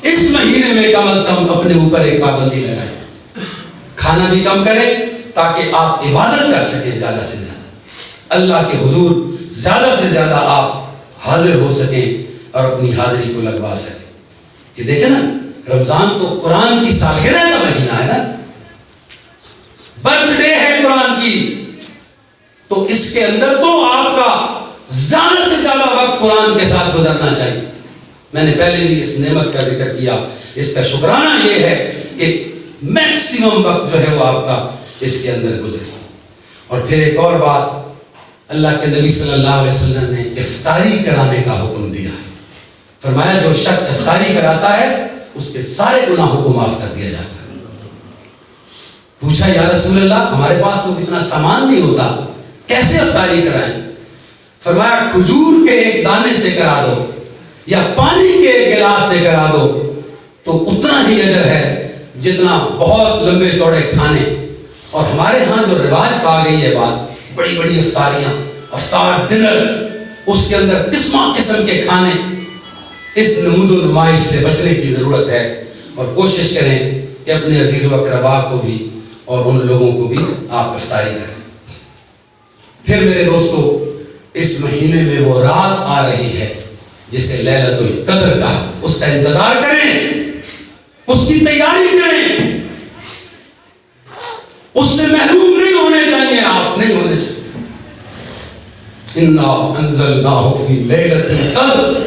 [SPEAKER 4] اس مہینے میں کم از کم اپنے اوپر ایک پابندی لگائیں، کھانا بھی کم کریں تاکہ آپ عبادت کر سکیں زیادہ سے زیادہ، اللہ کے حضور زیادہ سے زیادہ آپ حاضر ہو سکیں اور اپنی حاضری کو لگوا سکیں. یہ دیکھیں نا، رمضان تو قرآن کی سالگرہ کا مہینہ ہے نا، برتھ ڈے ہے قرآن کی، تو اس کے اندر تو آپ کا زیادہ سے زیادہ وقت قرآن کے ساتھ گزرنا چاہیے. میں نے پہلے بھی اس نعمت کا ذکر کیا، اس کا شکرانہ یہ ہے کہ میکسیمم وقت جو ہے وہ آپ کا اس کے اندر گزرے. اور پھر ایک اور بات، اللہ کے نبی صلی اللہ علیہ وسلم نے افطاری کرانے کا حکم دیا ہے. فرمایا جو شخص افطاری کراتا ہے اس کے سارے گناہوں کو معاف کر دیا جاتا ہے. پوچھا یا رسول اللہ، ہمارے پاس تو اتنا سامان نہیں ہوتا، کیسے افطاری کرائیں؟ فرمایا کھجور کے ایک دانے سے کرا دو یا پانی کے ایک گلاس سے کرا دو تو اتنا ہی اجر ہے جتنا بہت لمبے چوڑے کھانے. اور ہمارے ہاں جو رواج پا گئی ہے بات، بڑی بڑی افطاریاں، افطار ڈنر، اس کے اندر قسم قسم کے کھانے، اس نمود و نمائش سے بچنے کی ضرورت ہے. اور کوشش کریں کہ اپنے عزیز و اقربا کو بھی اور ان لوگوں کو بھی آپ افطاری کریں. پھر میرے دوستو، اس مہینے میں وہ رات آ رہی ہے جسے لیلۃ القدر کا، اس کا انتظار کریں، اس کی تیاری کریں. اس سے محروم نہیں ہونے چاہیے، آپ نہیں ہونے چاہیے. انا انزلناہ فی لیلۃ القدر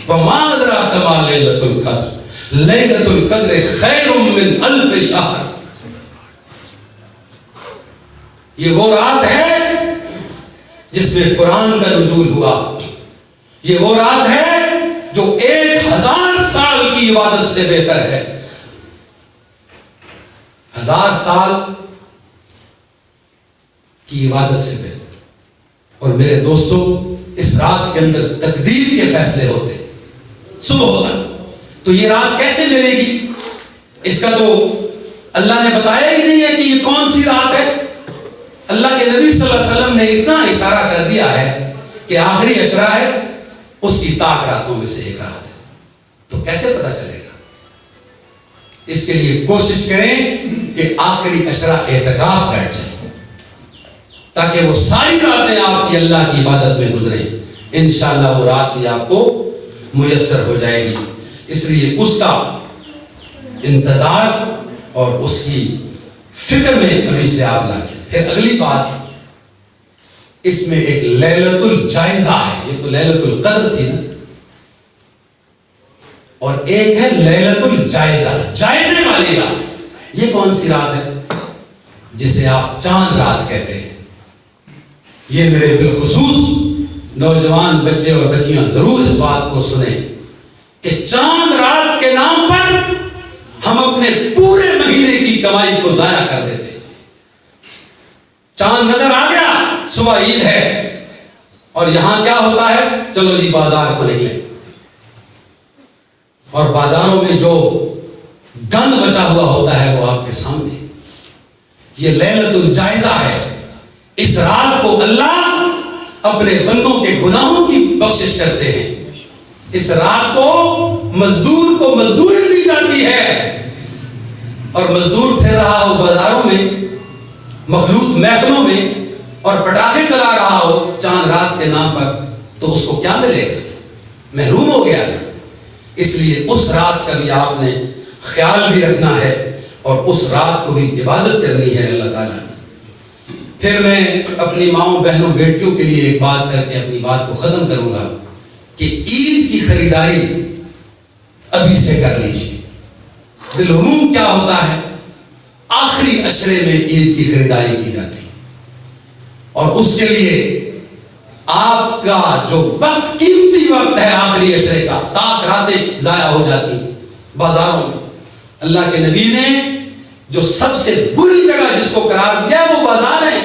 [SPEAKER 4] وما ادراک ما لیلۃ القدر لیلۃ القدر خیر من الف شہر. یہ وہ رات ہے جس میں قرآن کا نزول ہوا. یہ وہ رات ہے جو 1000 سال کی عبادت سے بہتر ہے. 1000 سال کی عبادت سے بہتر. اور میرے دوستو، اس رات کے اندر تقدیر کے فیصلے ہوتے. صبح ہوتا تو یہ رات کیسے ملے گی؟ اس کا تو اللہ نے بتایا ہی نہیں ہے کہ یہ کون سی رات ہے. اللہ کے نبی صلی اللہ علیہ وسلم نے اتنا اشارہ کر دیا ہے کہ آخری عشرہ ہے، اس کی طاق راتوں میں سے ایک رات ہے. تو کیسے پتا چلے گا؟ اس کے لیے کوشش کریں کہ آخری عشرہ اعتکاف بیٹھ جائیں تاکہ وہ ساری راتیں آپ کی اللہ کی عبادت میں گزریں. انشاءاللہ وہ رات بھی آپ کو میسر ہو جائے گی. اس لیے اس کا انتظار اور اس کی فکر میں ابھی سے آپ لگیں. پھر اگلی بات، اس میں ایک لیلۃ الجائزہ ہے. یہ تو لیلۃ القدر تھی نا، اور ایک ہے لیلۃ الجائزہ، جائزے والی رات. یہ کون سی رات ہے؟ جسے آپ چاند رات کہتے ہیں. یہ میرے بالخصوص نوجوان بچے اور بچیاں ضرور اس بات کو سنیں کہ چاند رات کے نام پر ہم اپنے پورے مہینے کی کمائی کو ضائع کر دیتے. چاند نظر آ گیا، صبح عید ہے، اور یہاں کیا ہوتا ہے؟ چلو جی بازار کو نکلے، اور بازاروں میں جو گند بچا ہوا ہوتا ہے وہ آپ کے سامنے. یہ لیلۃ الجائزہ ہے. اس رات کو اللہ اپنے بندوں کے گناہوں کی بخشش کرتے ہیں. اس رات کو مزدور کو مزدوری دی جاتی ہے، اور مزدور پھر رہا ہو بازاروں میں، مخلوط محفلوں میں، اور پٹاخے چلا رہا ہو چاند رات کے نام پر، تو اس کو کیا ملے گا؟ محروم ہو گیا. اس لیے اس رات کا بھی آپ نے خیال بھی رکھنا ہے اور اس رات کو بھی عبادت کرنی ہے اللہ تعالیٰ نے. پھر میں اپنی ماؤں بہنوں بیٹیوں کے لیے ایک بات کر کے اپنی بات کو ختم کروں گا کہ عید کی خریداری ابھی سے کر لیجیے. بالعموم کیا ہوتا ہے؟ آخری عشرے میں عید کی خریداری کی جاتی ہے، اور اس کے لیے آپ کا جو وقت، قیمتی وقت ہے آخری عشرے کا، طاق راتیں ضائع ہو جاتی ہیں بازاروں میں. اللہ کے نبی نے جو سب سے بری جگہ جس کو قرار دیا وہ بازار ہے،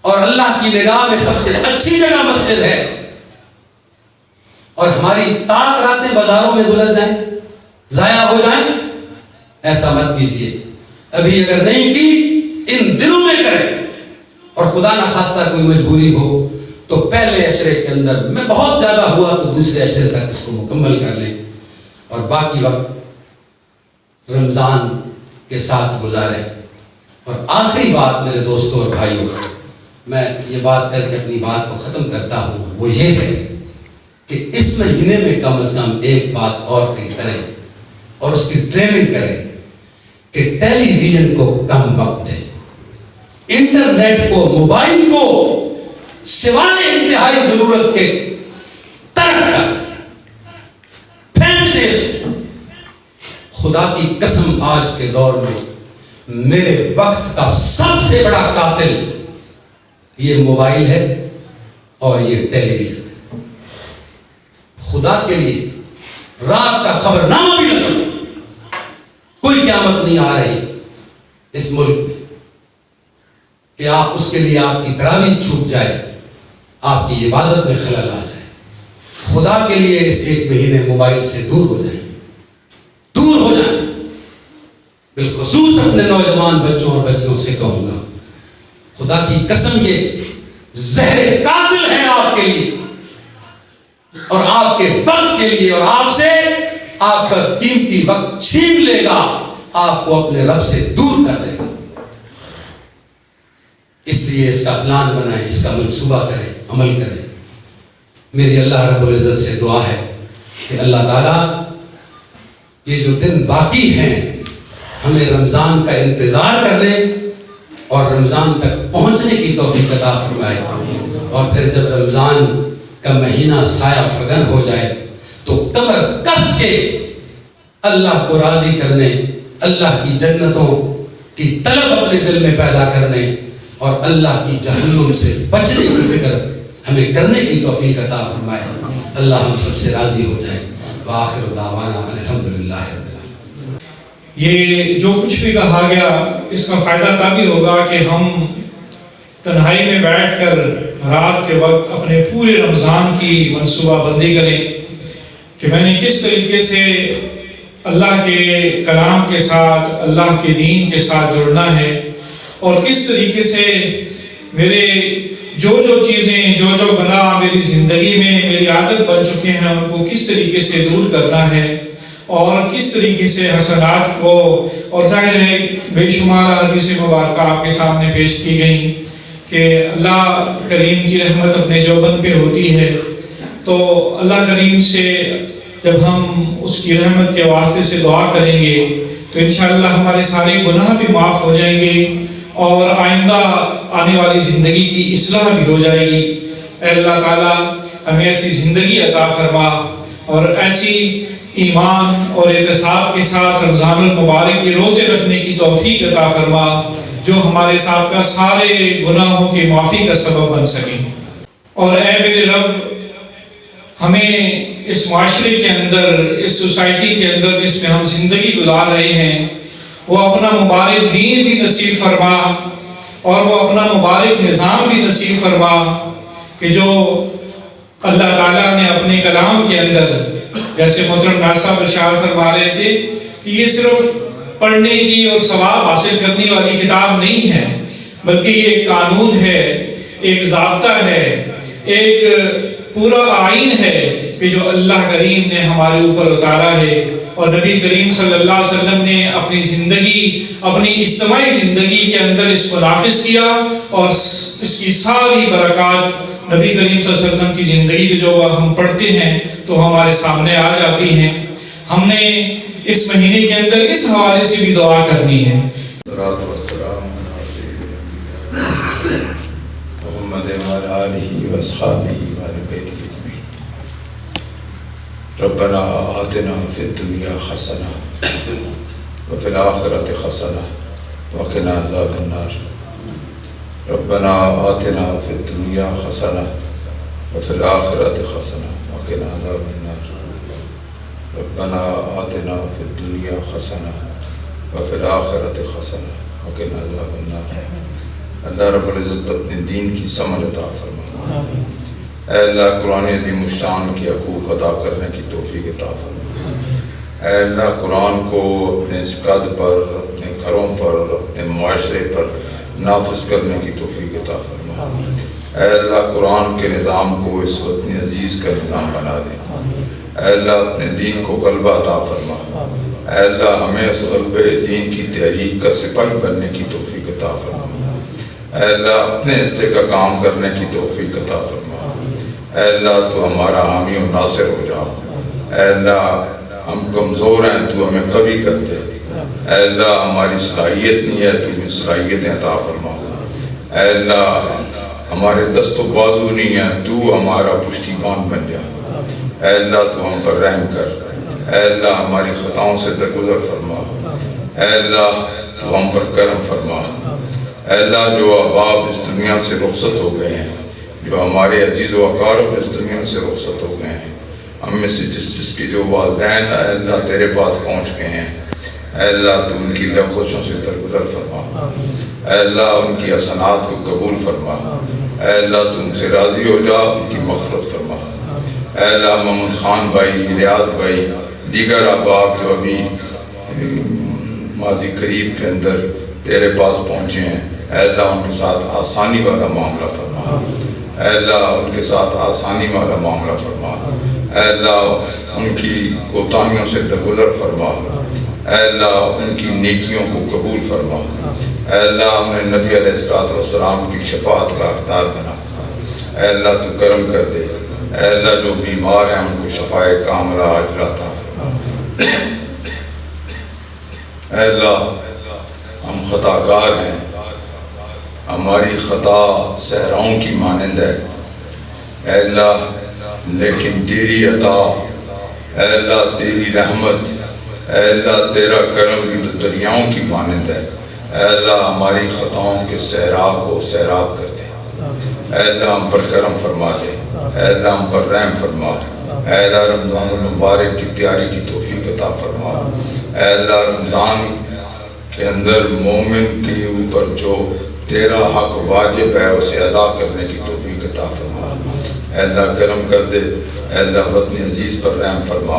[SPEAKER 4] اور اللہ کی نگاہ میں سب سے اچھی جگہ مسجد ہے. اور ہماری طاق راتیں بازاروں میں گزر جائیں ضائع ہو جائیں، ایسا مت کیجیے. ابھی اگر نہیں کی ان دنوں میں کریں، اور خدا نہ خواستہ کوئی مجبوری ہو تو پہلے عشرے کے اندر میں بہت زیادہ ہوا تو دوسرے عشرے تک اس کو مکمل کر لیں، اور باقی وقت رمضان کے ساتھ گزاریں. اور آخری بات میرے دوستوں اور بھائیوں، میں یہ بات کر کے اپنی بات کو ختم کرتا ہوں، وہ یہ ہے کہ اس مہینے میں کم از کم ایک بات اور کریں اور اس کی ٹریننگ کریں کہ ٹیلی ویژن کو کم وقت دیں، انٹرنیٹ کو، موبائل کو سوائے انتہائی ضرورت کے ترک کر پھینک دے. خدا کی قسم آج کے دور میں میرے وقت کا سب سے بڑا قاتل یہ موبائل ہے اور یہ ٹیلی ویژن ہے. خدا کے لیے رات کا خبر نامہ بھی نہ سنو. کوئی قیامت نہیں آ رہی اس ملک میں کہ آپ اس کے لیے آپ کی تراویح چھوٹ جائے، آپ کی عبادت میں خلل آ جائے. خدا کے لیے اس ایک مہینے موبائل سے دور ہو جائیں، دور ہو جائیں. بالخصوص اپنے نوجوان بچوں اور بچیوں سے کہوں گا، خدا کی قسم یہ زہر قاتل ہے آپ کے لیے اور آپ کے وقت کے لیے، اور آپ سے آپ کا قیمتی وقت چھین لے گا، آپ کو اپنے رب سے دور کر دے گا. اس لیے اس کا پلان بنائیں، اس کا منصوبہ کریں، عمل کریں. میری اللہ رب العزت سے دعا ہے کہ اللہ تعالیٰ یہ جو دن باقی ہیں ہمیں رمضان کا انتظار کرنے اور رمضان تک پہنچنے کی توفیق عطا فرمائے، اور پھر جب رمضان کا مہینہ سایہ فگن ہو جائے تو کمر کس کے اللہ کو راضی کرنے، اللہ کی جنتوں کی طلب اپنے دل میں پیدا کرنے اور اللہ کی جہنم سے بچنے کی فکر ہمیں کرنے کی توفیق عطا فرمائے. اللہ ہم سب سے راضی ہو جائے. وآخر دعوانا الحمدللہ رب العالمین.
[SPEAKER 5] یہ جو کچھ بھی کہا گیا اس کا فائدہ تبھی ہوگا کہ ہم تنہائی میں بیٹھ کر رات کے وقت اپنے پورے رمضان کی منصوبہ بندی کریں کہ میں نے کس طریقے سے اللہ کے کلام کے ساتھ، اللہ کے دین کے ساتھ جڑنا ہے، اور کس طریقے سے میرے جو چیزیں، جو گناہ میری زندگی میں میری عادت بن چکے ہیں ان کو کس طریقے سے دور کرنا ہے، اور کس طریقے سے حسنات کو، اور ظاہر ہے بے شمار حدیث مبارکہ آپ کے سامنے پیش کی گئیں کہ اللہ کریم کی رحمت اپنے جوبن پہ ہوتی ہے. تو اللہ کریم سے جب ہم اس کی رحمت کے واسطے سے دعا کریں گے تو انشاءاللہ ہمارے سارے گناہ بھی معاف ہو جائیں گے اور آئندہ آنے والی زندگی کی اصلاح بھی ہو جائے گی. اے اللہ تعالیٰ ہمیں ایسی زندگی عطا فرما اور ایسی ایمان اور احتساب کے ساتھ رمضان المبارک کے روزے رکھنے کی توفیق عطا فرما جو ہمارے سابقہ سارے گناہوں کی معافی کا سبب بن سکیں. اور اے میرے رب ہمیں اس معاشرے کے اندر، اس سوسائٹی کے اندر جس میں ہم زندگی گزار رہے ہیں، وہ اپنا مبارک دین بھی نصیب فرما اور وہ اپنا مبارک نظام بھی نصیب فرما کہ جو اللہ تعالیٰ نے اپنے کلام کے اندر، جیسے محترم ناصر صاحب ارشاد فرما رہے تھے کہ یہ صرف پڑھنے کی اور ثواب حاصل کرنے والی کتاب نہیں ہے، بلکہ یہ ایک قانون ہے، ایک ضابطہ ہے، ایک پورا آئین ہے کہ جو اللہ کریم نے ہمارے اوپر اتارا ہے. اور نبی کریم صلی اللہ علیہ وسلم نے اپنی زندگی، اپنی اجتماعی زندگی کے اندر اس کو نافذ کیا اور اس کی ساری برکات نبی کریم صلی اللہ علیہ وسلم کی زندگی کے جو ہم پڑھتے ہیں تو ہمارے سامنے آ جاتی ہیں. ہم نے اس مہینے کے اندر اس حوالے سے بھی دعا کرنی ہے.
[SPEAKER 3] محمد وعلی آلہ واصحابہ وعلی بیتہ اجمعین. ربنا آتنا فی الدنیا حسنہ وفی الآخرۃ حسنہ وقنا عذاب النار. ربنا آتنا فی الدنیا حسنہ وفی الآخرۃ حسنہ وقنا عذاب النار. ربنا آتنا فی الدنیا حسنہ وفی الآخرۃ حسنہ وقنا عذاب النار. اللہ رب العزت اپنے دین کی سمجھ عطا فرما. اے اللہ قرآن عظیم الشان کے حقوق ادا کرنے کی توفیق عطا فرما. اے اللہ قرآن کو اپنے قد پر، اپنے گھروں پر، اپنے معاشرے پر نافذ کرنے کی توفیق عطا فرما۔ اے اللہ قرآن کے نظام کو اس وطن عزیز کا نظام بنا دے۔ اے اللہ اپنے دین کو غلبہ عطا فرما۔ اے اللہ ہمیں اس غلبہ دین کی تحریک کا سپاہی بننے کی توفیق عطا فرما۔ اے اللہ اپنے حصے کا کام کرنے کی توفیق عطا فرما۔ اے اللہ تو ہمارا حامی و ناصر ہو جا۔ اے اللہ ہم کمزور ہیں، تو ہمیں قوی کر دے۔ اے اللہ ہماری صلاحیت نہیں ہے، تو ہمیں صلاحیتیں عطا فرما۔ اے اللہ ہمارے دست و بازو نہیں ہیں، تو ہمارا پشتیبان بن جا۔ اے اللہ تو ہم پر رحم کر۔ اے اللہ ہماری خطاؤں سے درگزر فرما۔ اے اللہ تو ہم پر کرم فرما۔ اے اللہ جو احباب اس دنیا سے رخصت ہو گئے ہیں، جو ہمارے عزیز و اقارب اس دنیا سے رخصت ہو گئے ہیں، ہم میں سے جس کے جو والدین اے اللہ تیرے پاس پہنچ گئے ہیں، اے اللہ تو ان کی لفظوں سے درگزر فرما۔ اے اللہ ان کی حسنات کو قبول فرما۔ اے اللہ تو ان سے راضی ہو جا، ان کی مغفرت فرما۔ اے اللہ محمد خان بھائی، ریاض بھائی، دیگر احباب جو ابھی ماضی قریب کے اندر تیرے پاس پہنچے ہیں، اے اللہ ان کے ساتھ آسانی والا معاملہ فرما۔ اے اللہ ان کے ساتھ آسانی والا معاملہ فرما۔ اے اللہ ان کی کوتاہیوں سے درگزر فرما۔ اے اللہ ان کی نیکیوں کو قبول فرما۔ اے اللہ انہیں نبی علیہ السلام کی شفاعت کا حقدار بنا۔ اے اللہ تو کرم کر دے۔ اے اللہ جو بیمار ہیں ان کو شفائے کاملہ عاجلہ عطا فرما۔ اے اللہ ہم خطا کار ہیں، ہماری خطا صحراؤں کی مانند ہے اے اللہ، لیکن تیری عطا، اے اللہ تیری رحمت، اے اللہ تیرا کرم بھی تو دریاؤں کی مانند ہے۔ اے اللہ ہماری خطاؤں کے صحرا کو سیراب کر دے۔ اے اللہ ہم پر کرم فرما دے۔ اے اللہ ہم پر رحم فرما۔ اے اللہ رمضان المبارک کی تیاری کی توفیق عطا فرما۔ اے اللہ رمضان کے اندر مومن کے اوپر جو تیرا حق واجب ہے اسے ادا کرنے کی توفیق عطا فرما۔ اے اللہ کرم کر دے۔ اے اللہ وطن عزیز پر رحم فرما۔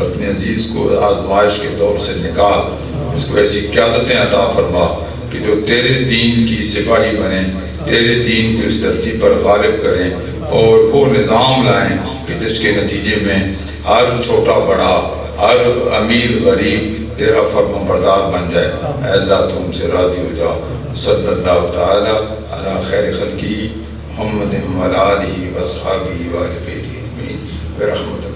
[SPEAKER 3] وطن عزیز کو آزمائش کے دور سے نکال، اس کو ایسی قیادتیں عطا فرما کہ جو تیرے دین کی سپاہی بنیں، تیرے دین کو اس دھرتی پر غالب کریں، اور وہ نظام لائیں کہ جس کے نتیجے میں ہر چھوٹا بڑا، ہر امیر غریب تیرا فرما بردار بن جائے۔ اے اللہ تو ہم سے راضی ہو جا۔ صلی اللہ تعالی علی خیر خلقی محمد و علی آلہ و اصحابہ و اہل بیتہ اجمعین برحمتہ۔